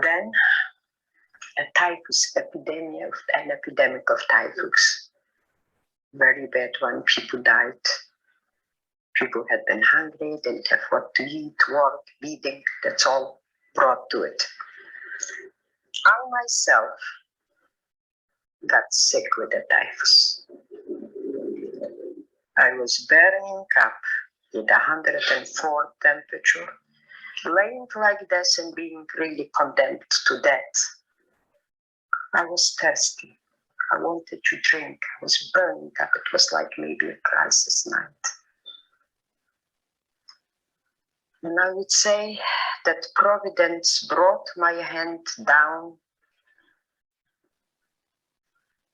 [SPEAKER 8] Then a typhus epidemic, an epidemic of typhus. Very bad one, people died. People had been hungry, didn't have what to eat, work, bleeding, that's all brought to it. I myself got sick with the typhus. I was burning up with 104 temperature, laying like this and being really condemned to death. I was thirsty. I wanted to drink. I was burning up. It was like maybe a crisis night. And I would say that Providence brought my hand down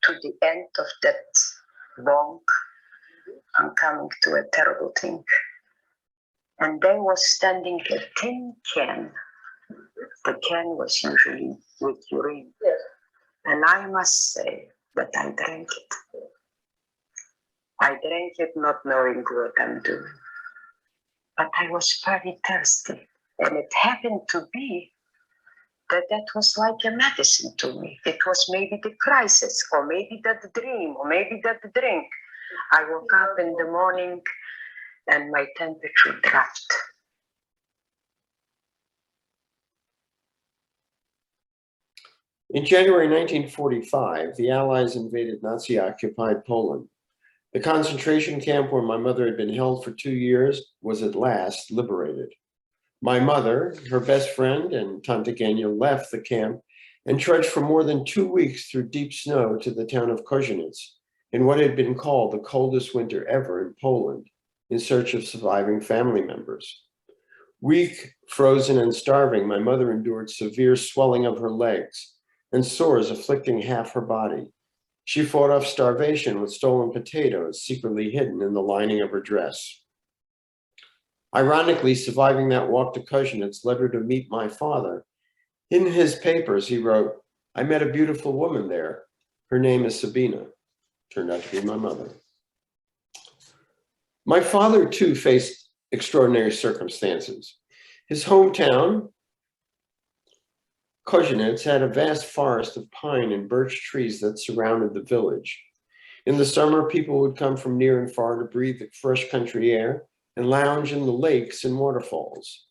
[SPEAKER 8] to the end of that bunk. I'm coming to a terrible thing. And there was standing a tin can. The can was usually with urine. Yes. And I must say that I drank it. I drank it not knowing what I'm doing. But I was very thirsty. And it happened to be that was like a medicine to me. It was maybe the crisis, or maybe that dream, or maybe that drink. I woke up in the morning and my temperature dropped.
[SPEAKER 7] In January 1945, the Allies invaded Nazi-occupied Poland. The concentration camp where my mother had been held for 2 years was at last liberated. My mother, her best friend, and Tante Genia left the camp and trudged for more than 2 weeks through deep snow to the town of Kozinets, in what had been called the coldest winter ever in Poland, in search of surviving family members. Weak, frozen, and starving, my mother endured severe swelling of her legs and sores afflicting half her body. She fought off starvation with stolen potatoes secretly hidden in the lining of her dress. Ironically, surviving that walk to Kozinets led her to meet my father. In his papers, he wrote, I met a beautiful woman there. Her name is Sabina. Turned out to be my mother. My father, too, faced extraordinary circumstances. His hometown, Kozinets, had a vast forest of pine and birch trees that surrounded the village. In the summer, people would come from near and far to breathe the fresh country air and lounge in the lakes and waterfalls.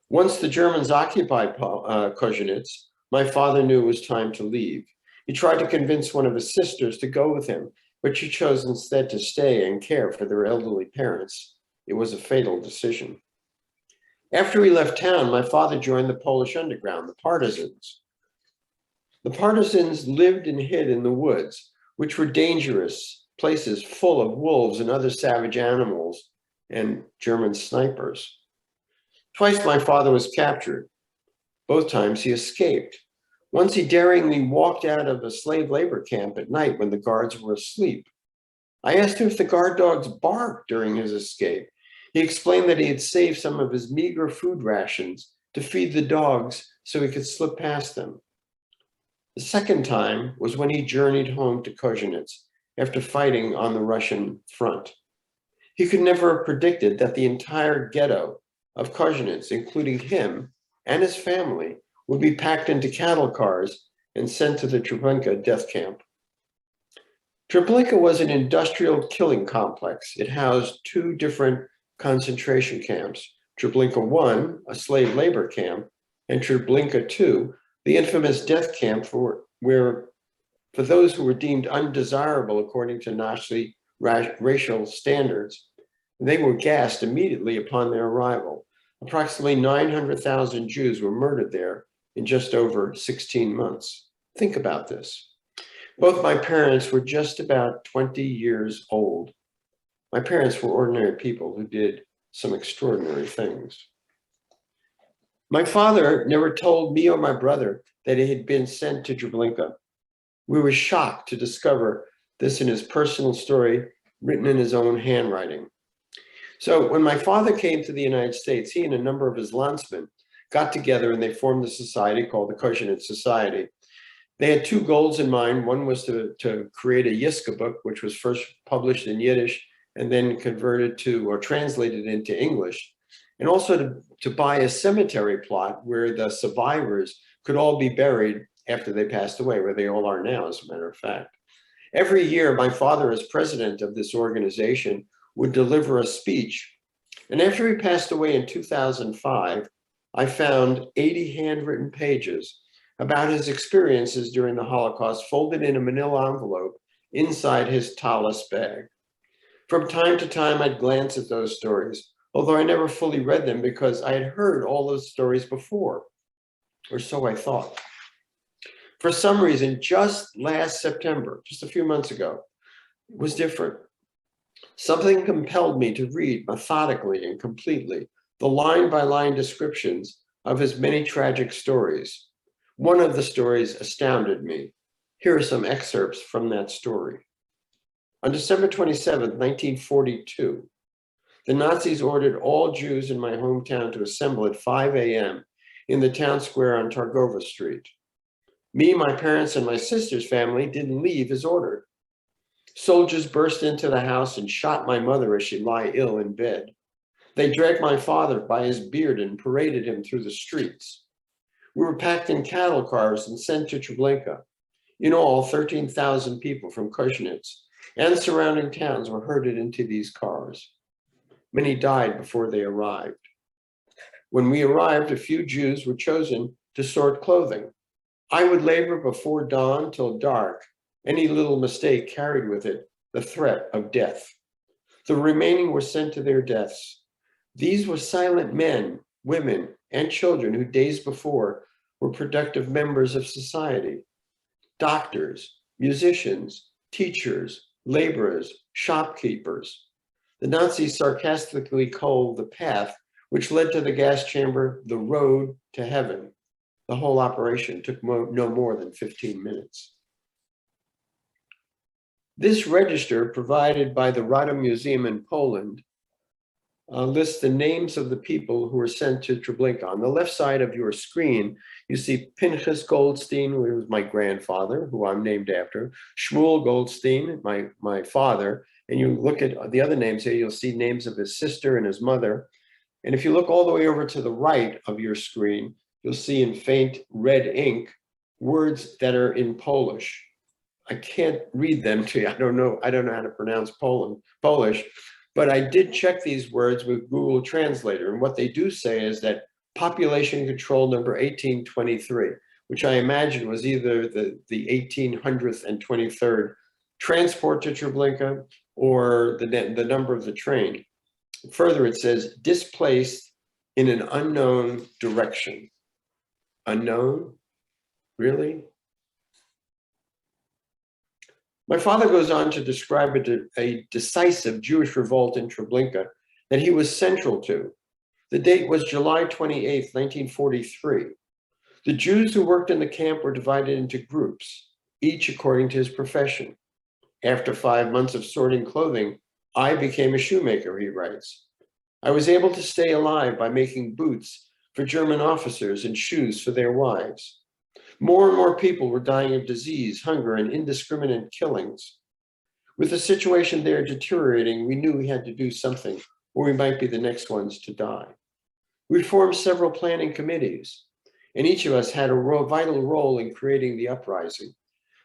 [SPEAKER 7] Once the Germans occupied Kozinets, my father knew it was time to leave. He tried to convince one of his sisters to go with him, but she chose instead to stay and care for their elderly parents. It was a fatal decision. After we left town, my father joined the Polish underground, the partisans. The partisans lived and hid in the woods, which were dangerous places full of wolves and other savage animals and German snipers. Twice my father was captured. Both times he escaped. Once he daringly walked out of a slave labor camp at night when the guards were asleep. I asked him if the guard dogs barked during his escape. He explained that he had saved some of his meager food rations to feed the dogs so he could slip past them. The second time was when he journeyed home to Kozienice after fighting on the Russian front. He could never have predicted that the entire ghetto of Kozienice, including him and his family, would be packed into cattle cars and sent to the Treblinka death camp. Treblinka was an industrial killing complex. It housed two different concentration camps, Treblinka 1, a slave labor camp, and Treblinka 2, the infamous death camp for those who were deemed undesirable according to Nazi racial standards. They were gassed immediately upon their arrival. Approximately 900,000 Jews were murdered there in just over 16 months. Think about this. Both my parents were just about 20 years old. My parents were ordinary people who did some extraordinary things. My father never told me or my brother that he had been sent to Treblinka. We were shocked to discover this in his personal story, written in his own handwriting. So when my father came to the United States, he and a number of his landsmen got together and they formed a society called the Kozienice Society. They had two goals in mind. One was to create a Yiska book, which was first published in Yiddish and then converted to or translated into English, and also to buy a cemetery plot where the survivors could all be buried after they passed away, where they all are now, as a matter of fact. Every year, my father, as president of this organization, would deliver a speech. And after he passed away in 2005, I found 80 handwritten pages about his experiences during the Holocaust, folded in a manila envelope inside his tallis bag. From time to time, I'd glance at those stories, although I never fully read them because I had heard all those stories before, or so I thought. For some reason, just last September, just a few months ago, it was different. Something compelled me to read methodically and completely the line-by-line descriptions of his many tragic stories. One of the stories astounded me. Here are some excerpts from that story. On December 27, 1942, the Nazis ordered all Jews in my hometown to assemble at 5 a.m. in the town square on Targova Street. Me, my parents, and my sister's family didn't leave as ordered. Soldiers burst into the house and shot my mother as she lay ill in bed. They dragged my father by his beard and paraded him through the streets. We were packed in cattle cars and sent to Treblinka. In all, 13,000 people from Kozienice and surrounding towns were herded into these cars. Many died before they arrived. When we arrived, a few Jews were chosen to sort clothing. I would labor before dawn till dark. Any little mistake carried with it the threat of death. The remaining were sent to their deaths. These were silent men, women, and children who days before were productive members of society. Doctors, musicians, teachers, laborers, shopkeepers. The Nazis sarcastically called the path which led to the gas chamber the road to heaven. The whole operation took no more than 15 minutes. This register provided by the Rada Museum in Poland lists the names of the people who were sent to Treblinka. On the left side of your screen, you see Pinchas Golstein, who was my grandfather, who I'm named after, Shmuel Golstein, my father, and you look at the other names here, you'll see names of his sister and his mother. And if you look all the way over to the right of your screen, you'll see in faint red ink words that are in Polish. I can't read them to you. I don't know how to pronounce Polish, but I did check these words with Google Translator. And what they do say is that population control number 1823, which I imagine was either the 1800th and 23rd transport to Treblinka or the number of the train. Further, it says displaced in an unknown direction. Unknown? Really? My father goes on to describe a decisive Jewish revolt in Treblinka that he was central to. The date was July 28th, 1943. The Jews who worked in the camp were divided into groups, each according to his profession. After 5 months of sorting clothing, I became a shoemaker, he writes. I was able to stay alive by making boots for German officers and shoes for their wives. More and more people were dying of disease, hunger, and indiscriminate killings. With the situation there deteriorating, we knew we had to do something, or we might be the next ones to die. We formed several planning committees, and each of us had a vital role in creating the uprising.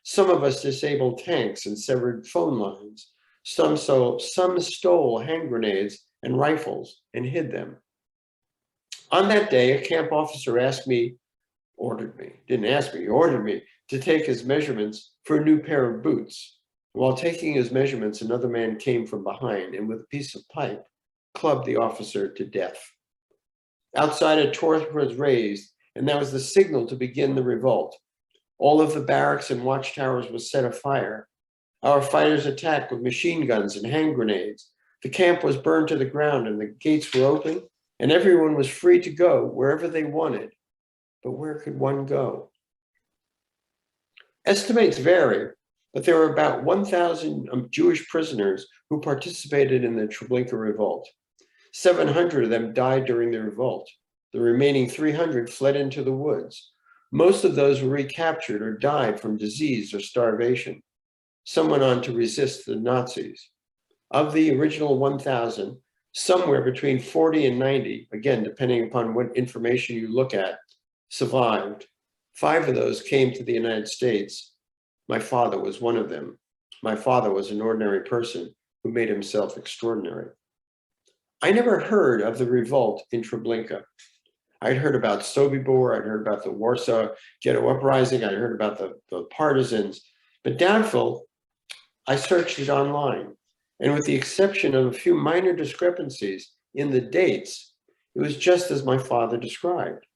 [SPEAKER 7] Some of us disabled tanks and severed phone lines. Some stole hand grenades and rifles and hid them. On that day, a camp officer ordered me to take his measurements for a new pair of boots. While taking his measurements, another man came from behind and with a piece of pipe, clubbed the officer to death. Outside, a torch was raised, and that was the signal to begin the revolt. All of the barracks and watchtowers was set afire. Our fighters attacked with machine guns and hand grenades. The camp was burned to the ground and the gates were open, and everyone was free to go wherever they wanted. But where could one go? Estimates vary, but there were about 1,000 Jewish prisoners who participated in the Treblinka revolt. 700 of them died during the revolt. The remaining 300 fled into the woods. Most of those were recaptured or died from disease or starvation. Some went on to resist the Nazis. Of the original 1,000, somewhere between 40 and 90, again, depending upon what information you look at, survived. 5 of those came to the United States. My father was one of them. My father was an ordinary person who made himself extraordinary. I never heard of the revolt in Treblinka. I'd heard about Sobibor, I'd heard about the Warsaw Ghetto Uprising, I'd heard about the partisans, but doubtful, I searched it online. And with the exception of a few minor discrepancies in the dates, it was just as my father described.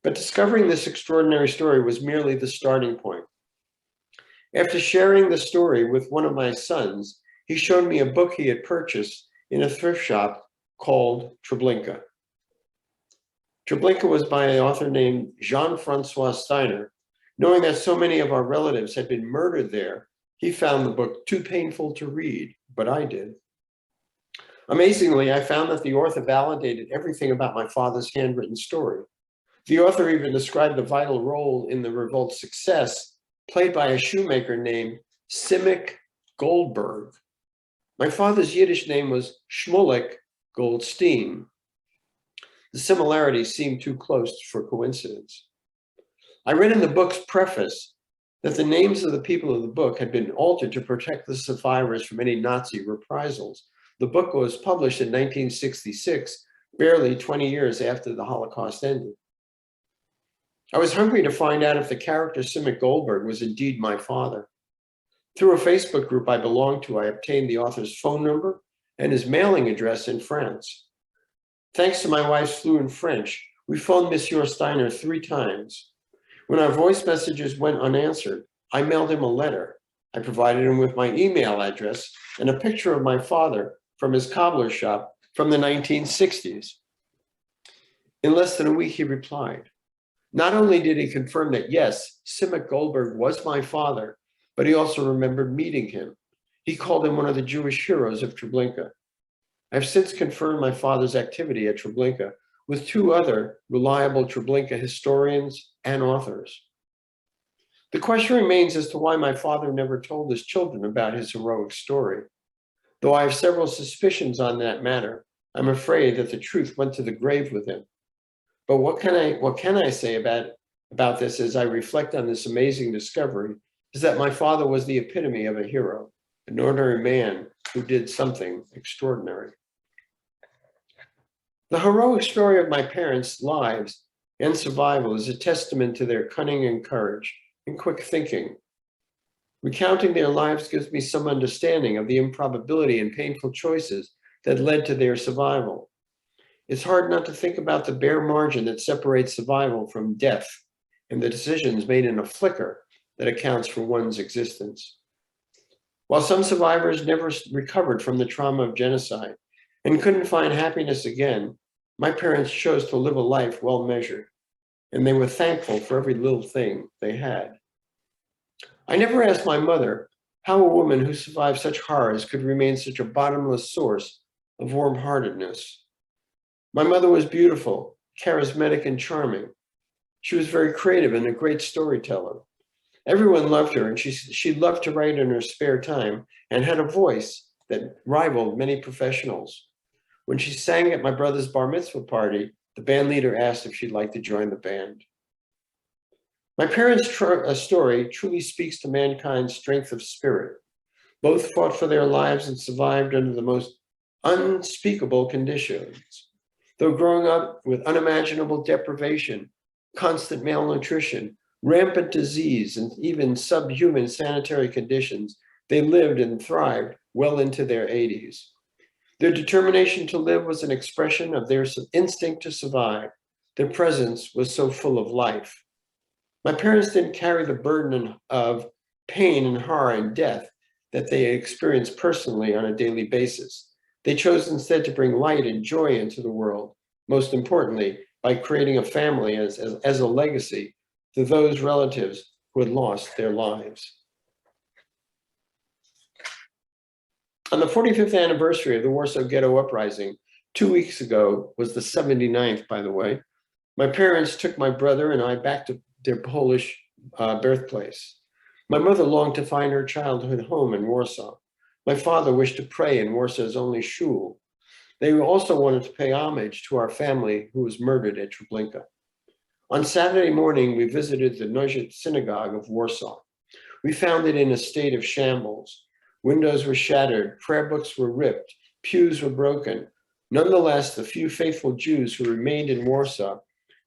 [SPEAKER 7] But discovering this extraordinary story was merely the starting point. After sharing the story with one of my sons, he showed me a book he had purchased in a thrift shop called Treblinka. Treblinka was by an author named Jean-Francois Steiner. Knowing that so many of our relatives had been murdered there, he found the book too painful to read, but I did. Amazingly, I found that the author validated everything about my father's handwritten story. The author even described the vital role in the revolt's success played by a shoemaker named Simic Goldberg. My father's Yiddish name was Shmulik Golstein. The similarities seemed too close for coincidence. I read in the book's preface that the names of the people of the book had been altered to protect the survivors from any Nazi reprisals. The book was published in 1966, barely 20 years after the Holocaust ended. I was hungry to find out if the character Simic Goldberg was indeed my father. Through a Facebook group I belonged to, I obtained the author's phone number and his mailing address in France. Thanks to my wife's fluent French, we phoned Monsieur Steiner 3 times. When our voice messages went unanswered, I mailed him a letter. I provided him with my email address and a picture of my father from his cobbler shop from the 1960s. In less than a week, he replied. Not only did he confirm that, yes, Simic Goldberg was my father, but he also remembered meeting him. He called him one of the Jewish heroes of Treblinka. I've since confirmed my father's activity at Treblinka with 2 other reliable Treblinka historians and authors. The question remains as to why my father never told his children about his heroic story. Though I have several suspicions on that matter, I'm afraid that the truth went to the grave with him. But what can I say about this as I reflect on this amazing discovery is that my father was the epitome of a hero, an ordinary man who did something extraordinary. The heroic story of my parents' lives and survival is a testament to their cunning and courage and quick thinking. Recounting their lives gives me some understanding of the improbability and painful choices that led to their survival. It's hard not to think about the bare margin that separates survival from death and the decisions made in a flicker that accounts for one's existence. While some survivors never recovered from the trauma of genocide and couldn't find happiness again, my parents chose to live a life well measured, and they were thankful for every little thing they had. I never asked my mother how a woman who survived such horrors could remain such a bottomless source of warm-heartedness. My mother was beautiful, charismatic, and charming. She was very creative and a great storyteller. Everyone loved her, and she loved to write in her spare time and had a voice that rivaled many professionals. When she sang at my brother's bar mitzvah party, the band leader asked if she'd like to join the band. My parents' story truly speaks to mankind's strength of spirit. Both fought for their lives and survived under the most unspeakable conditions. Though growing up with unimaginable deprivation, constant malnutrition, rampant disease, and even subhuman sanitary conditions, they lived and thrived well into their 80s. Their determination to live was an expression of their instinct to survive. Their presence was so full of life. My parents didn't carry the burden of pain and horror and death that they experienced personally on a daily basis. They chose instead to bring light and joy into the world, most importantly, by creating a family as a legacy to those relatives who had lost their lives. On the 45th anniversary of the Warsaw Ghetto Uprising, 2 weeks ago, was the 79th, by the way, my parents took my brother and I back to their Polish birthplace. My mother longed to find her childhood home in Warsaw. My father wished to pray in Warsaw's only shul. They also wanted to pay homage to our family who was murdered at Treblinka. On Saturday morning, we visited the Nożyc Synagogue of Warsaw. We found it in a state of shambles. Windows were shattered, prayer books were ripped, pews were broken. Nonetheless, the few faithful Jews who remained in Warsaw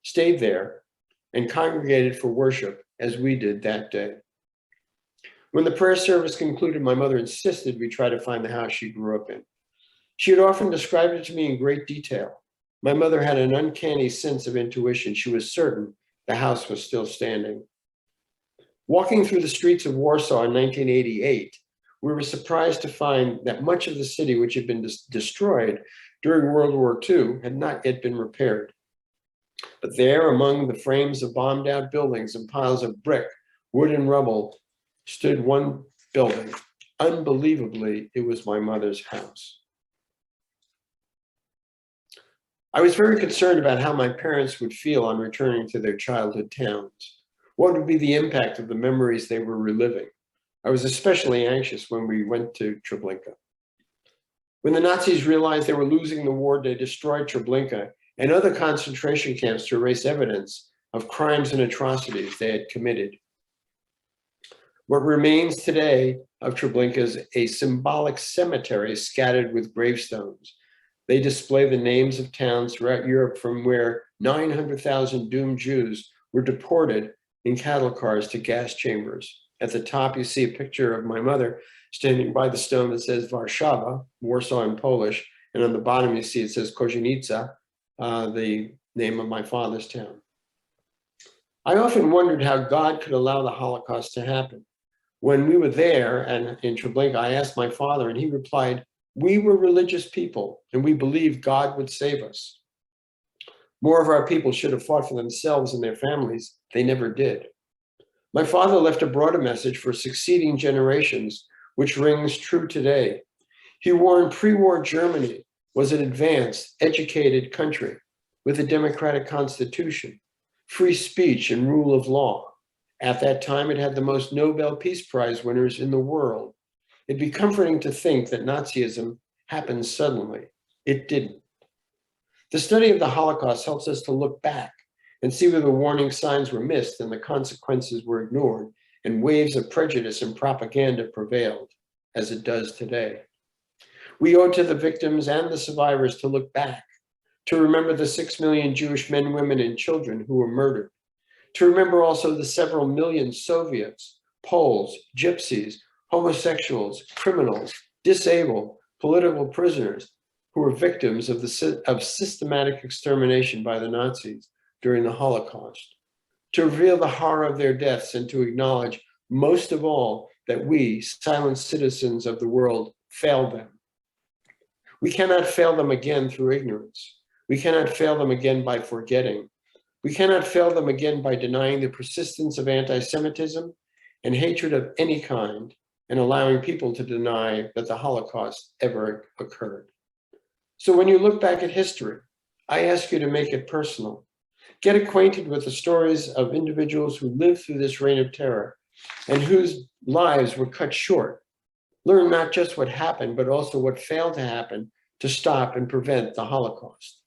[SPEAKER 7] stayed there and congregated for worship as we did that day. When the prayer service concluded, my mother insisted we try to find the house she grew up in. She had often described it to me in great detail. My mother had an uncanny sense of intuition. She was certain the house was still standing. Walking through the streets of Warsaw in 1988, we were surprised to find that much of the city, which had been destroyed during World War II, had not yet been repaired. But there, among the frames of bombed out buildings and piles of brick, wood, and rubble, stood one building. Unbelievably, it was my mother's house. I was very concerned about how my parents would feel on returning to their childhood towns. What would be the impact of the memories they were reliving? I was especially anxious when we went to Treblinka. When the Nazis realized they were losing the war, they destroyed Treblinka and other concentration camps to erase evidence of crimes and atrocities they had committed. What remains today of Treblinka is a symbolic cemetery scattered with gravestones. They display the names of towns throughout Europe from where 900,000 doomed Jews were deported in cattle cars to gas chambers. At the top, you see a picture of my mother standing by the stone that says Warszawa, Warsaw in Polish, and on the bottom you see it says Kozienice, the name of my father's town. I often wondered how God could allow the Holocaust to happen. When we were there and in Treblinka, I asked my father, and he replied, "We were religious people, and we believed God would save us. More of our people should have fought for themselves and their families. They never did." My father left a broader message for succeeding generations, which rings true today. He warned pre-war Germany was an advanced, educated country with a democratic constitution, free speech, and rule of law. At that time, it had the most Nobel Peace Prize winners in the world. It'd be comforting to think that Nazism happened suddenly. It didn't. The study of the Holocaust helps us to look back and see where the warning signs were missed and the consequences were ignored, and waves of prejudice and propaganda prevailed, as it does today. We owe it to the victims and the survivors to look back, to remember the 6 million Jewish men, women, and children who were murdered, to remember also the several million Soviets, Poles, Gypsies, homosexuals, criminals, disabled, political prisoners who were victims of systematic extermination by the Nazis during the Holocaust, to reveal the horror of their deaths and to acknowledge, most of all, that we, silent citizens of the world, failed them. We cannot fail them again through ignorance. We cannot fail them again by forgetting. We cannot fail them again by denying the persistence of anti-Semitism and hatred of any kind, and allowing people to deny that the Holocaust ever occurred. So when you look back at history, I ask you to make it personal. Get acquainted with the stories of individuals who lived through this reign of terror and whose lives were cut short. Learn not just what happened, but also what failed to happen to stop and prevent the Holocaust.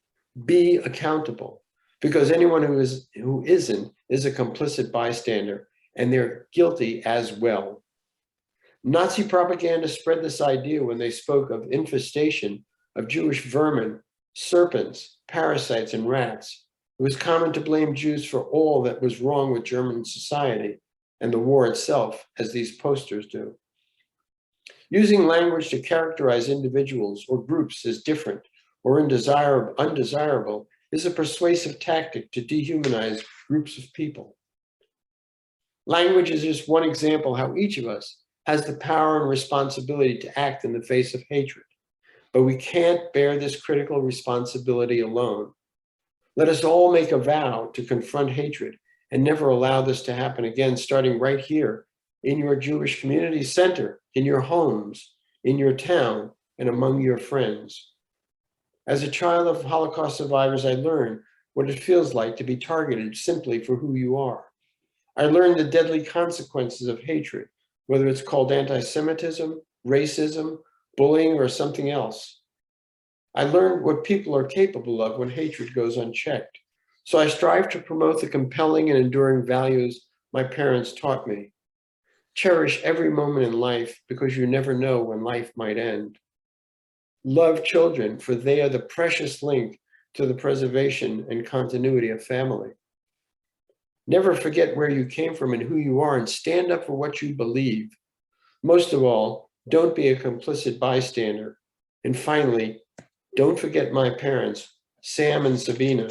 [SPEAKER 7] Be accountable, because anyone who isn't is a complicit bystander, and they're guilty as well. Nazi propaganda spread this idea when they spoke of infestation of Jewish vermin, serpents, parasites, and rats. It was common to blame Jews for all that was wrong with German society and the war itself, as these posters do. Using language to characterize individuals or groups as different or undesirable is a persuasive tactic to dehumanize groups of people. Language is just one example how each of us has the power and responsibility to act in the face of hatred, but we can't bear this critical responsibility alone. Let us all make a vow to confront hatred and never allow this to happen again, starting right here in your Jewish community center, in your homes, in your town, and among your friends. As a child of Holocaust survivors, I learned what it feels like to be targeted simply for who you are. I learned the deadly consequences of hatred, whether it's called anti-Semitism, racism, bullying, or something else. I learned what people are capable of when hatred goes unchecked. So I strive to promote the compelling and enduring values my parents taught me. Cherish every moment in life because you never know when life might end. Love children, for they are the precious link to the preservation and continuity of family. Never forget where you came from and who you are, and stand up for what you believe. Most of all, don't be a complicit bystander. And finally, don't forget my parents, Sam and Sabina,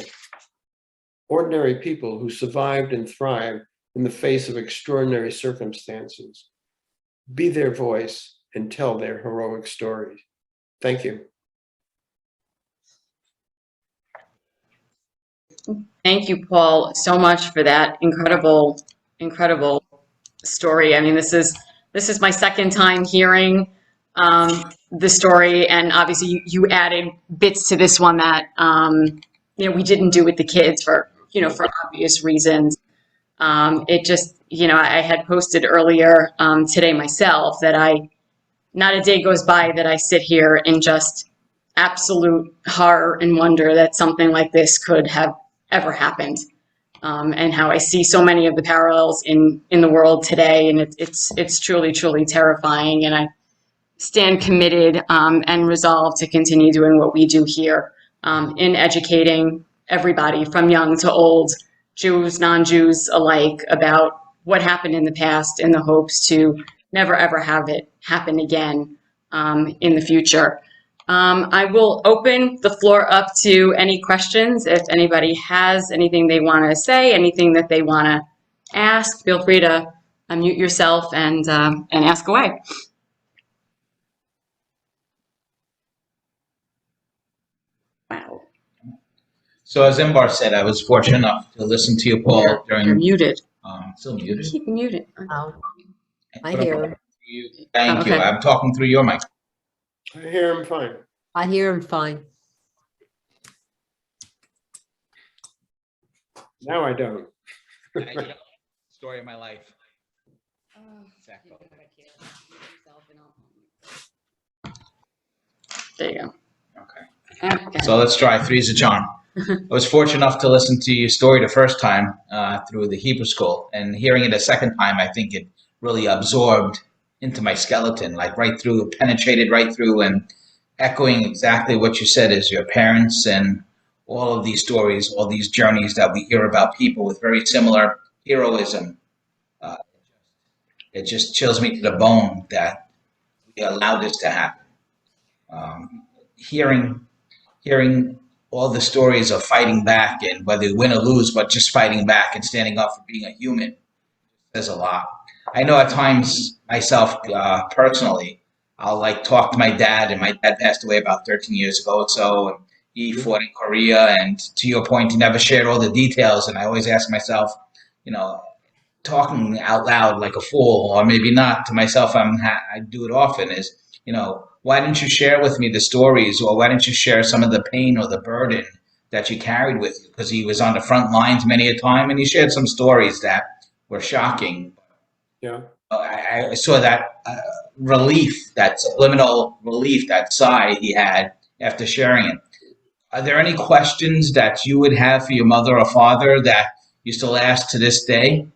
[SPEAKER 7] ordinary people who survived and thrived in the face of extraordinary circumstances. Be their voice and tell their heroic stories. Thank you.
[SPEAKER 1] Thank you, Paul, so much for that incredible story. I mean, this is my second time hearing the story, and obviously you added bits to this one that we didn't do with the kids for obvious reasons. It just, I had posted earlier today myself that not a day goes by that I sit here in just absolute horror and wonder that something like this could have ever happened, and how I see so many of the parallels in the world today, and it's truly terrifying. And I stand committed and resolved to continue doing what we do here in educating everybody from young to old, Jews, non-Jews alike, about what happened in the past in the hopes to never ever have it happen again in the future. I will open the floor up to any questions. If anybody has anything they want to say, anything that they want to ask, feel free to unmute yourself and ask away. Wow.
[SPEAKER 5] So as Embar said, I was fortunate enough to listen to you, Paul, during.
[SPEAKER 1] You're muted.
[SPEAKER 5] Still muted.
[SPEAKER 1] Keep muted.
[SPEAKER 9] I hear him.
[SPEAKER 5] Thank you.
[SPEAKER 1] Okay.
[SPEAKER 5] I'm talking through your mic.
[SPEAKER 7] I hear him fine.
[SPEAKER 9] I hear him fine.
[SPEAKER 7] Now I don't.
[SPEAKER 5] Story of my life. Exactly.
[SPEAKER 1] There you go.
[SPEAKER 5] Okay. So let's try. Three's a charm. I was fortunate enough to listen to your story the first time through the Hebrew school, and hearing it a second time, I think it really absorbed into my skeleton, like right through, penetrated right through, and echoing exactly what you said as your parents and all of these stories, all these journeys that we hear about people with very similar heroism. It just chills me to the bone that we allowed this to happen. Hearing all the stories of fighting back, and whether you win or lose, but just fighting back and standing up for being a human says a lot. I know at times myself, personally, I'll like talk to my dad, and my dad passed away about 13 years ago or so, and he fought in Korea. And to your point, he never shared all the details. And I always ask myself, you know, talking out loud like a fool, or maybe not to myself, I do it often, is, why didn't you share with me the stories, or why didn't you share some of the pain or the burden that you carried with you? Because he was on the front lines many a time, and he shared some stories that were shocking.
[SPEAKER 7] Yeah.
[SPEAKER 5] I saw that relief, that subliminal relief, that sigh he had after sharing it. Are there any questions that you would have for your mother or father that you still ask to this day?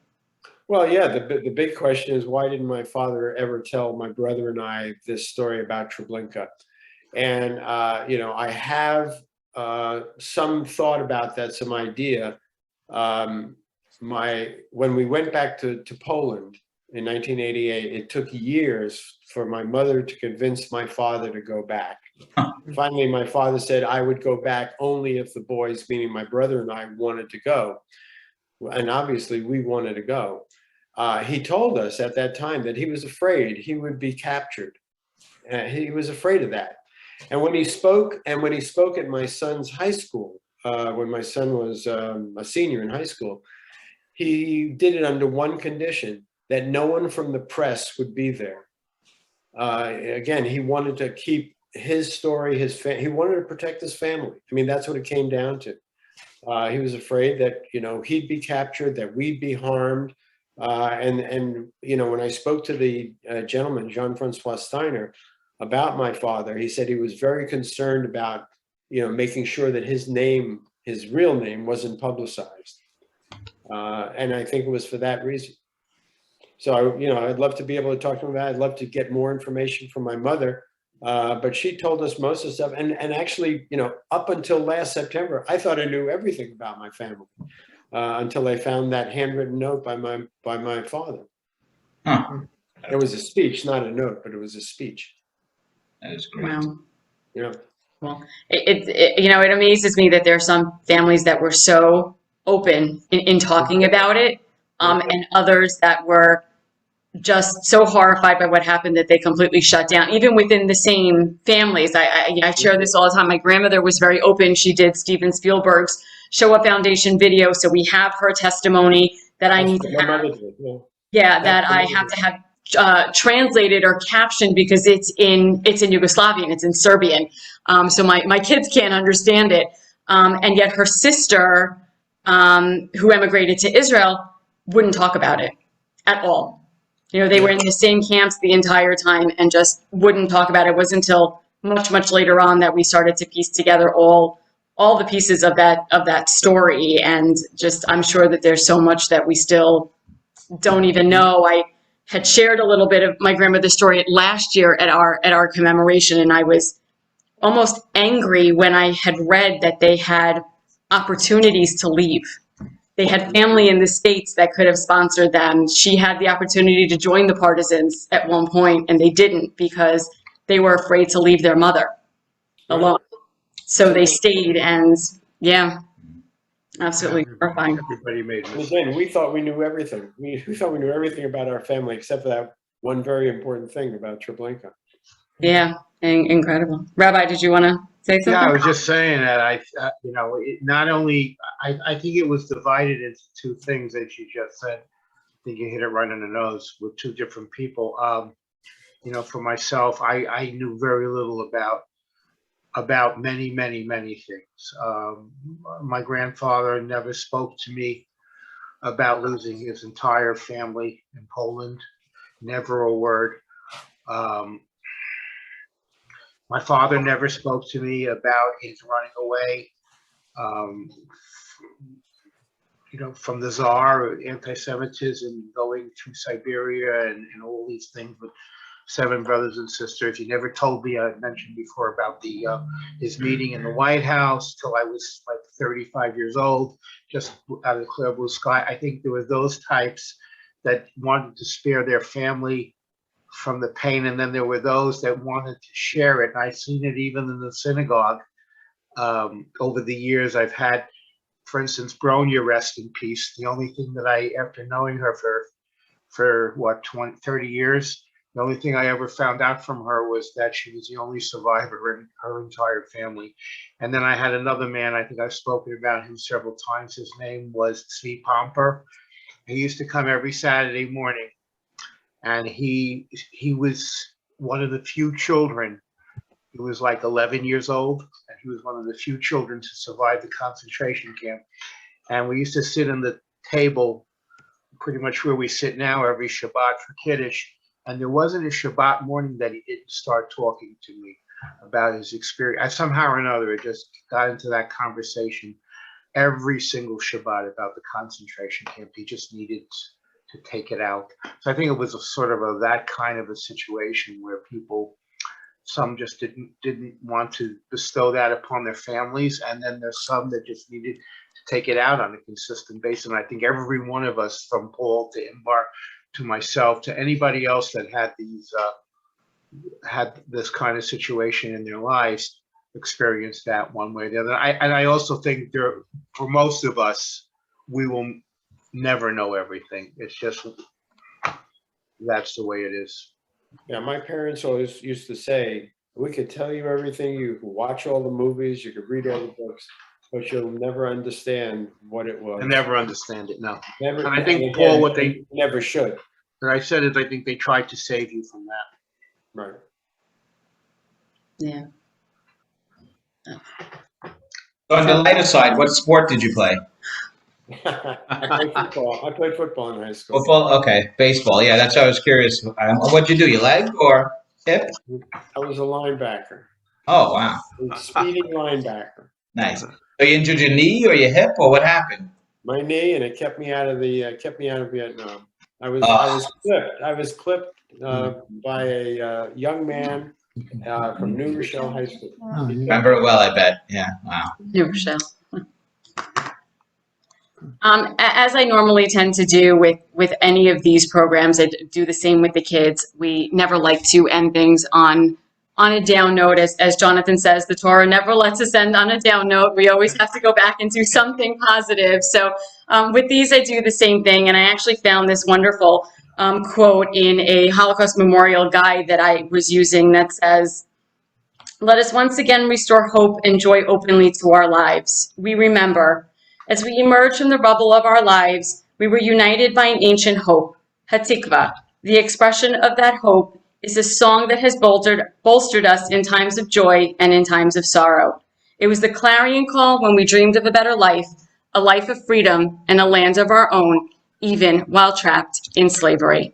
[SPEAKER 7] Well, yeah, the big question is, why didn't my father ever tell my brother and I this story about Treblinka? And, I have some thought about that, some idea. When we went back to Poland in 1988, it took years for my mother to convince my father to go back. Finally, my father said I would go back only if the boys, meaning my brother and I, wanted to go. And obviously we wanted to go. He told us at that time that he was afraid he would be captured. He was afraid of that. And when he spoke at my son's high school, when my son was a senior in high school, he did it under one condition, that no one from the press would be there. Again, he wanted to keep his story, he wanted to protect his family. I mean, that's what it came down to. He was afraid that, he'd be captured, that we'd be harmed. And when I spoke to the gentleman, Jean-Francois Steiner, about my father, he said he was very concerned about, making sure that his real name wasn't publicized. And I think it was for that reason. So, I'd love to be able to talk to him about it. I'd love to get more information from my mother. But she told us most of the stuff. And actually, up until last September, I thought I knew everything about my family until I found that handwritten note by my father.
[SPEAKER 5] Huh.
[SPEAKER 7] It was a speech, not a note, but it was a speech.
[SPEAKER 5] That is great.
[SPEAKER 1] Wow.
[SPEAKER 7] Yeah.
[SPEAKER 1] Well, it amazes me that there are some families that were so open in talking about it, and others that were just so horrified by what happened that they completely shut down, even within the same families. I share this all the time. My grandmother was very open. She did Steven Spielberg's Shoah Foundation video, so we have her testimony that I need to have. Yeah, that I have to have translated or captioned because it's in Yugoslavian, it's in Serbian. So my kids can't understand it. And yet her sister, who emigrated to Israel, wouldn't talk about it at all. They were in the same camps the entire time and just wouldn't talk about it. It wasn't until much, much later on that we started to piece together all the pieces of that story. And just, I'm sure that there's so much that we still don't even know. I had shared a little bit of my grandmother's story last year at our commemoration, and I was almost angry when I had read that they had opportunities to leave. They had family in the States that could have sponsored them. She had the opportunity to join the partisans at one point, and they didn't because they were afraid to leave their mother alone. So they stayed, and yeah, absolutely horrifying.
[SPEAKER 4] Everybody made mistakes.
[SPEAKER 7] Again, we thought we knew everything. We thought we knew everything about our family, except for that one very important thing about Treblinka.
[SPEAKER 1] Yeah, incredible. Rabbi, did you want to say something?
[SPEAKER 4] Yeah, I was just saying that not only, I think it was divided into two things, as you just said. I think you hit it right on the nose with two different people. For myself, I knew very little about many, many, many things. My grandfather never spoke to me about losing his entire family in Poland, never a word. My father never spoke to me about his running away, from the Tsar, anti-Semitism, going to Siberia and all these things with 7 brothers and sisters. He never told me, I mentioned before about his meeting in the White House till I was like 35 years old, just out of the clear blue sky. I think there were those types that wanted to spare their family from the pain, and then there were those that wanted to share it. And I've seen it even in the synagogue. Over the years, I've had, for instance, Bronya, rest in peace. The only thing that after knowing her for for what, 20, 30 years. The only thing I ever found out from her was that she was the only survivor in her entire family. And then I had another man, I think I've spoken about him several times. His name was Tzvi Pomper. He used to come every Saturday morning, and he was one of the few children. He was like 11 years old, and he was one of the few children to survive the concentration camp. And we used to sit on the table pretty much where we sit now every Shabbat for Kiddush. And there wasn't a Shabbat morning that he didn't start talking to me about his experience. Somehow or another, it just got into that conversation every single Shabbat about the concentration camp. He just needed to take it out. So I think it was a sort of that kind of a situation where people, some just didn't want to bestow that upon their families, and then there's some that just needed to take it out on a consistent basis. And I think every one of us, from Paul to Imbar to myself to anybody else that had this kind of situation in their lives, experienced that one way or the other. I also think for most of us, we will never know everything. It's just, that's the way it is.
[SPEAKER 7] Yeah, my parents always used to say, we could tell you everything, you could watch all the movies, you could read all the books, but you'll never understand what it was.
[SPEAKER 4] I never understand it, no.
[SPEAKER 7] Never,
[SPEAKER 4] And I think,
[SPEAKER 7] and
[SPEAKER 4] Paul,
[SPEAKER 7] again,
[SPEAKER 4] what
[SPEAKER 7] you never should.
[SPEAKER 4] and I said is I think they tried to save you from that.
[SPEAKER 7] Right.
[SPEAKER 1] Yeah.
[SPEAKER 2] So on the lighter side, what sport did you play?
[SPEAKER 7] I played football in high school.
[SPEAKER 2] Football? Okay. Baseball. Yeah, that's what I was curious. What'd you do? Your leg or hip?
[SPEAKER 7] I was a linebacker,
[SPEAKER 2] Oh, wow.
[SPEAKER 7] a speeding linebacker.
[SPEAKER 2] Nice. So you injured your knee or your hip, or what happened?
[SPEAKER 7] My knee, and it kept me out of Vietnam. I was clipped by a young man from New Rochelle High School.
[SPEAKER 2] Remember it well, I bet. Yeah. Wow.
[SPEAKER 1] New Rochelle. As I normally tend to do with any of these programs, I do the same with the kids. We never like to end things on a down note. As Jonathan says, the Torah never lets us end on a down note. We always have to go back and do something positive. So with these, I do the same thing. And I actually found this wonderful quote in a Holocaust memorial guide that I was using that says, "Let us once again restore hope and joy openly to our lives. We remember, as we emerge from the rubble of our lives, we were united by an ancient hope, Hatikva. The expression of that hope is a song that has bolstered us in times of joy and in times of sorrow. It was the clarion call when we dreamed of a better life, a life of freedom and a land of our own, even while trapped in slavery."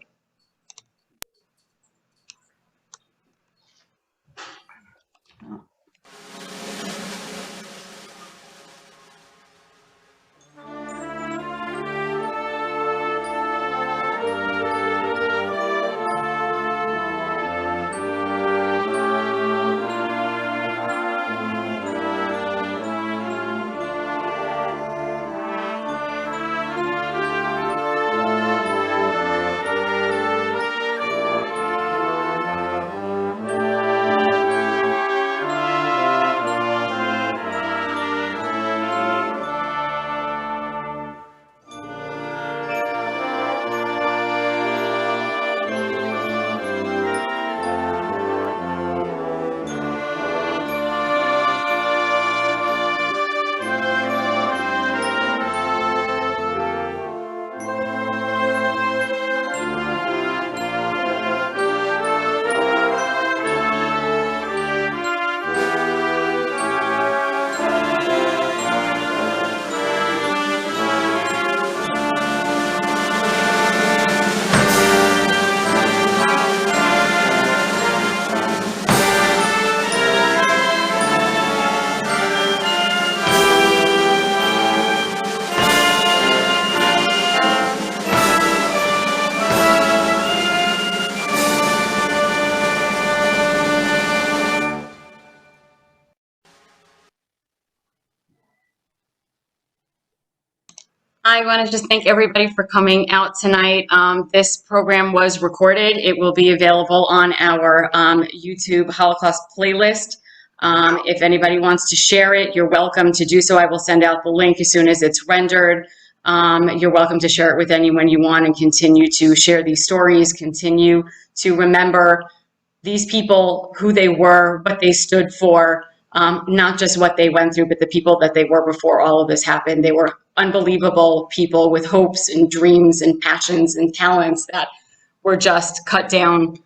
[SPEAKER 1] I want to just thank everybody for coming out tonight. This program was recorded. It will be available on our YouTube Holocaust playlist. If anybody wants to share it, you're welcome to do so. I will send out the link as soon as it's rendered. You're welcome to share it with anyone you want and continue to share these stories, continue to remember these people, who they were, what they stood for, not just what they went through, but the people that they were before all of this happened. They were unbelievable people with hopes and dreams and passions and talents that were just cut down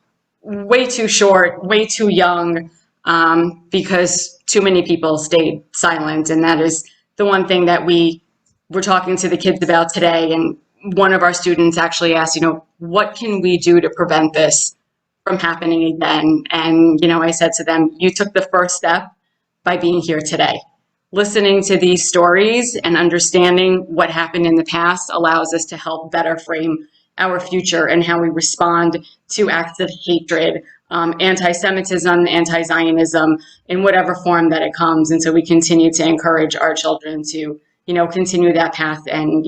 [SPEAKER 1] way too short, way too young, because too many people stayed silent. And that is the one thing that we were talking to the kids about today. And one of our students actually asked, what can we do to prevent this from happening again? And, I said to them, you took the first step by being here today. Listening to these stories and understanding what happened in the past allows us to help better frame our future and how we respond to acts of hatred, anti-Semitism, anti-Zionism, in whatever form that it comes. And so we continue to encourage our children to, continue that path. And,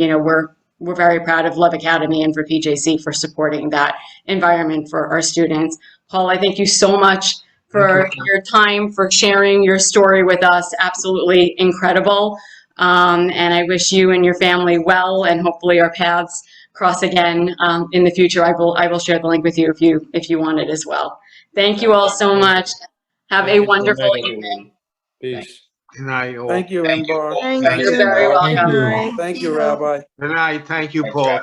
[SPEAKER 1] we're very proud of Love Academy and for PJC for supporting that environment for our students. Paul, I thank you so much for your time, for sharing your story with us. Absolutely incredible. And I wish you and your family well, and hopefully our paths cross again in the future. I will share the link with you if you want it as well. Thank you all so much. Have a wonderful evening.
[SPEAKER 7] Peace.
[SPEAKER 4] Good night, all.
[SPEAKER 10] Thank you, Embar.
[SPEAKER 6] Thank
[SPEAKER 2] Thank
[SPEAKER 6] you.
[SPEAKER 1] You're very
[SPEAKER 2] Paul.
[SPEAKER 1] welcome.
[SPEAKER 10] Thank you, Rabbi.
[SPEAKER 4] Good night. Thank you, Paul.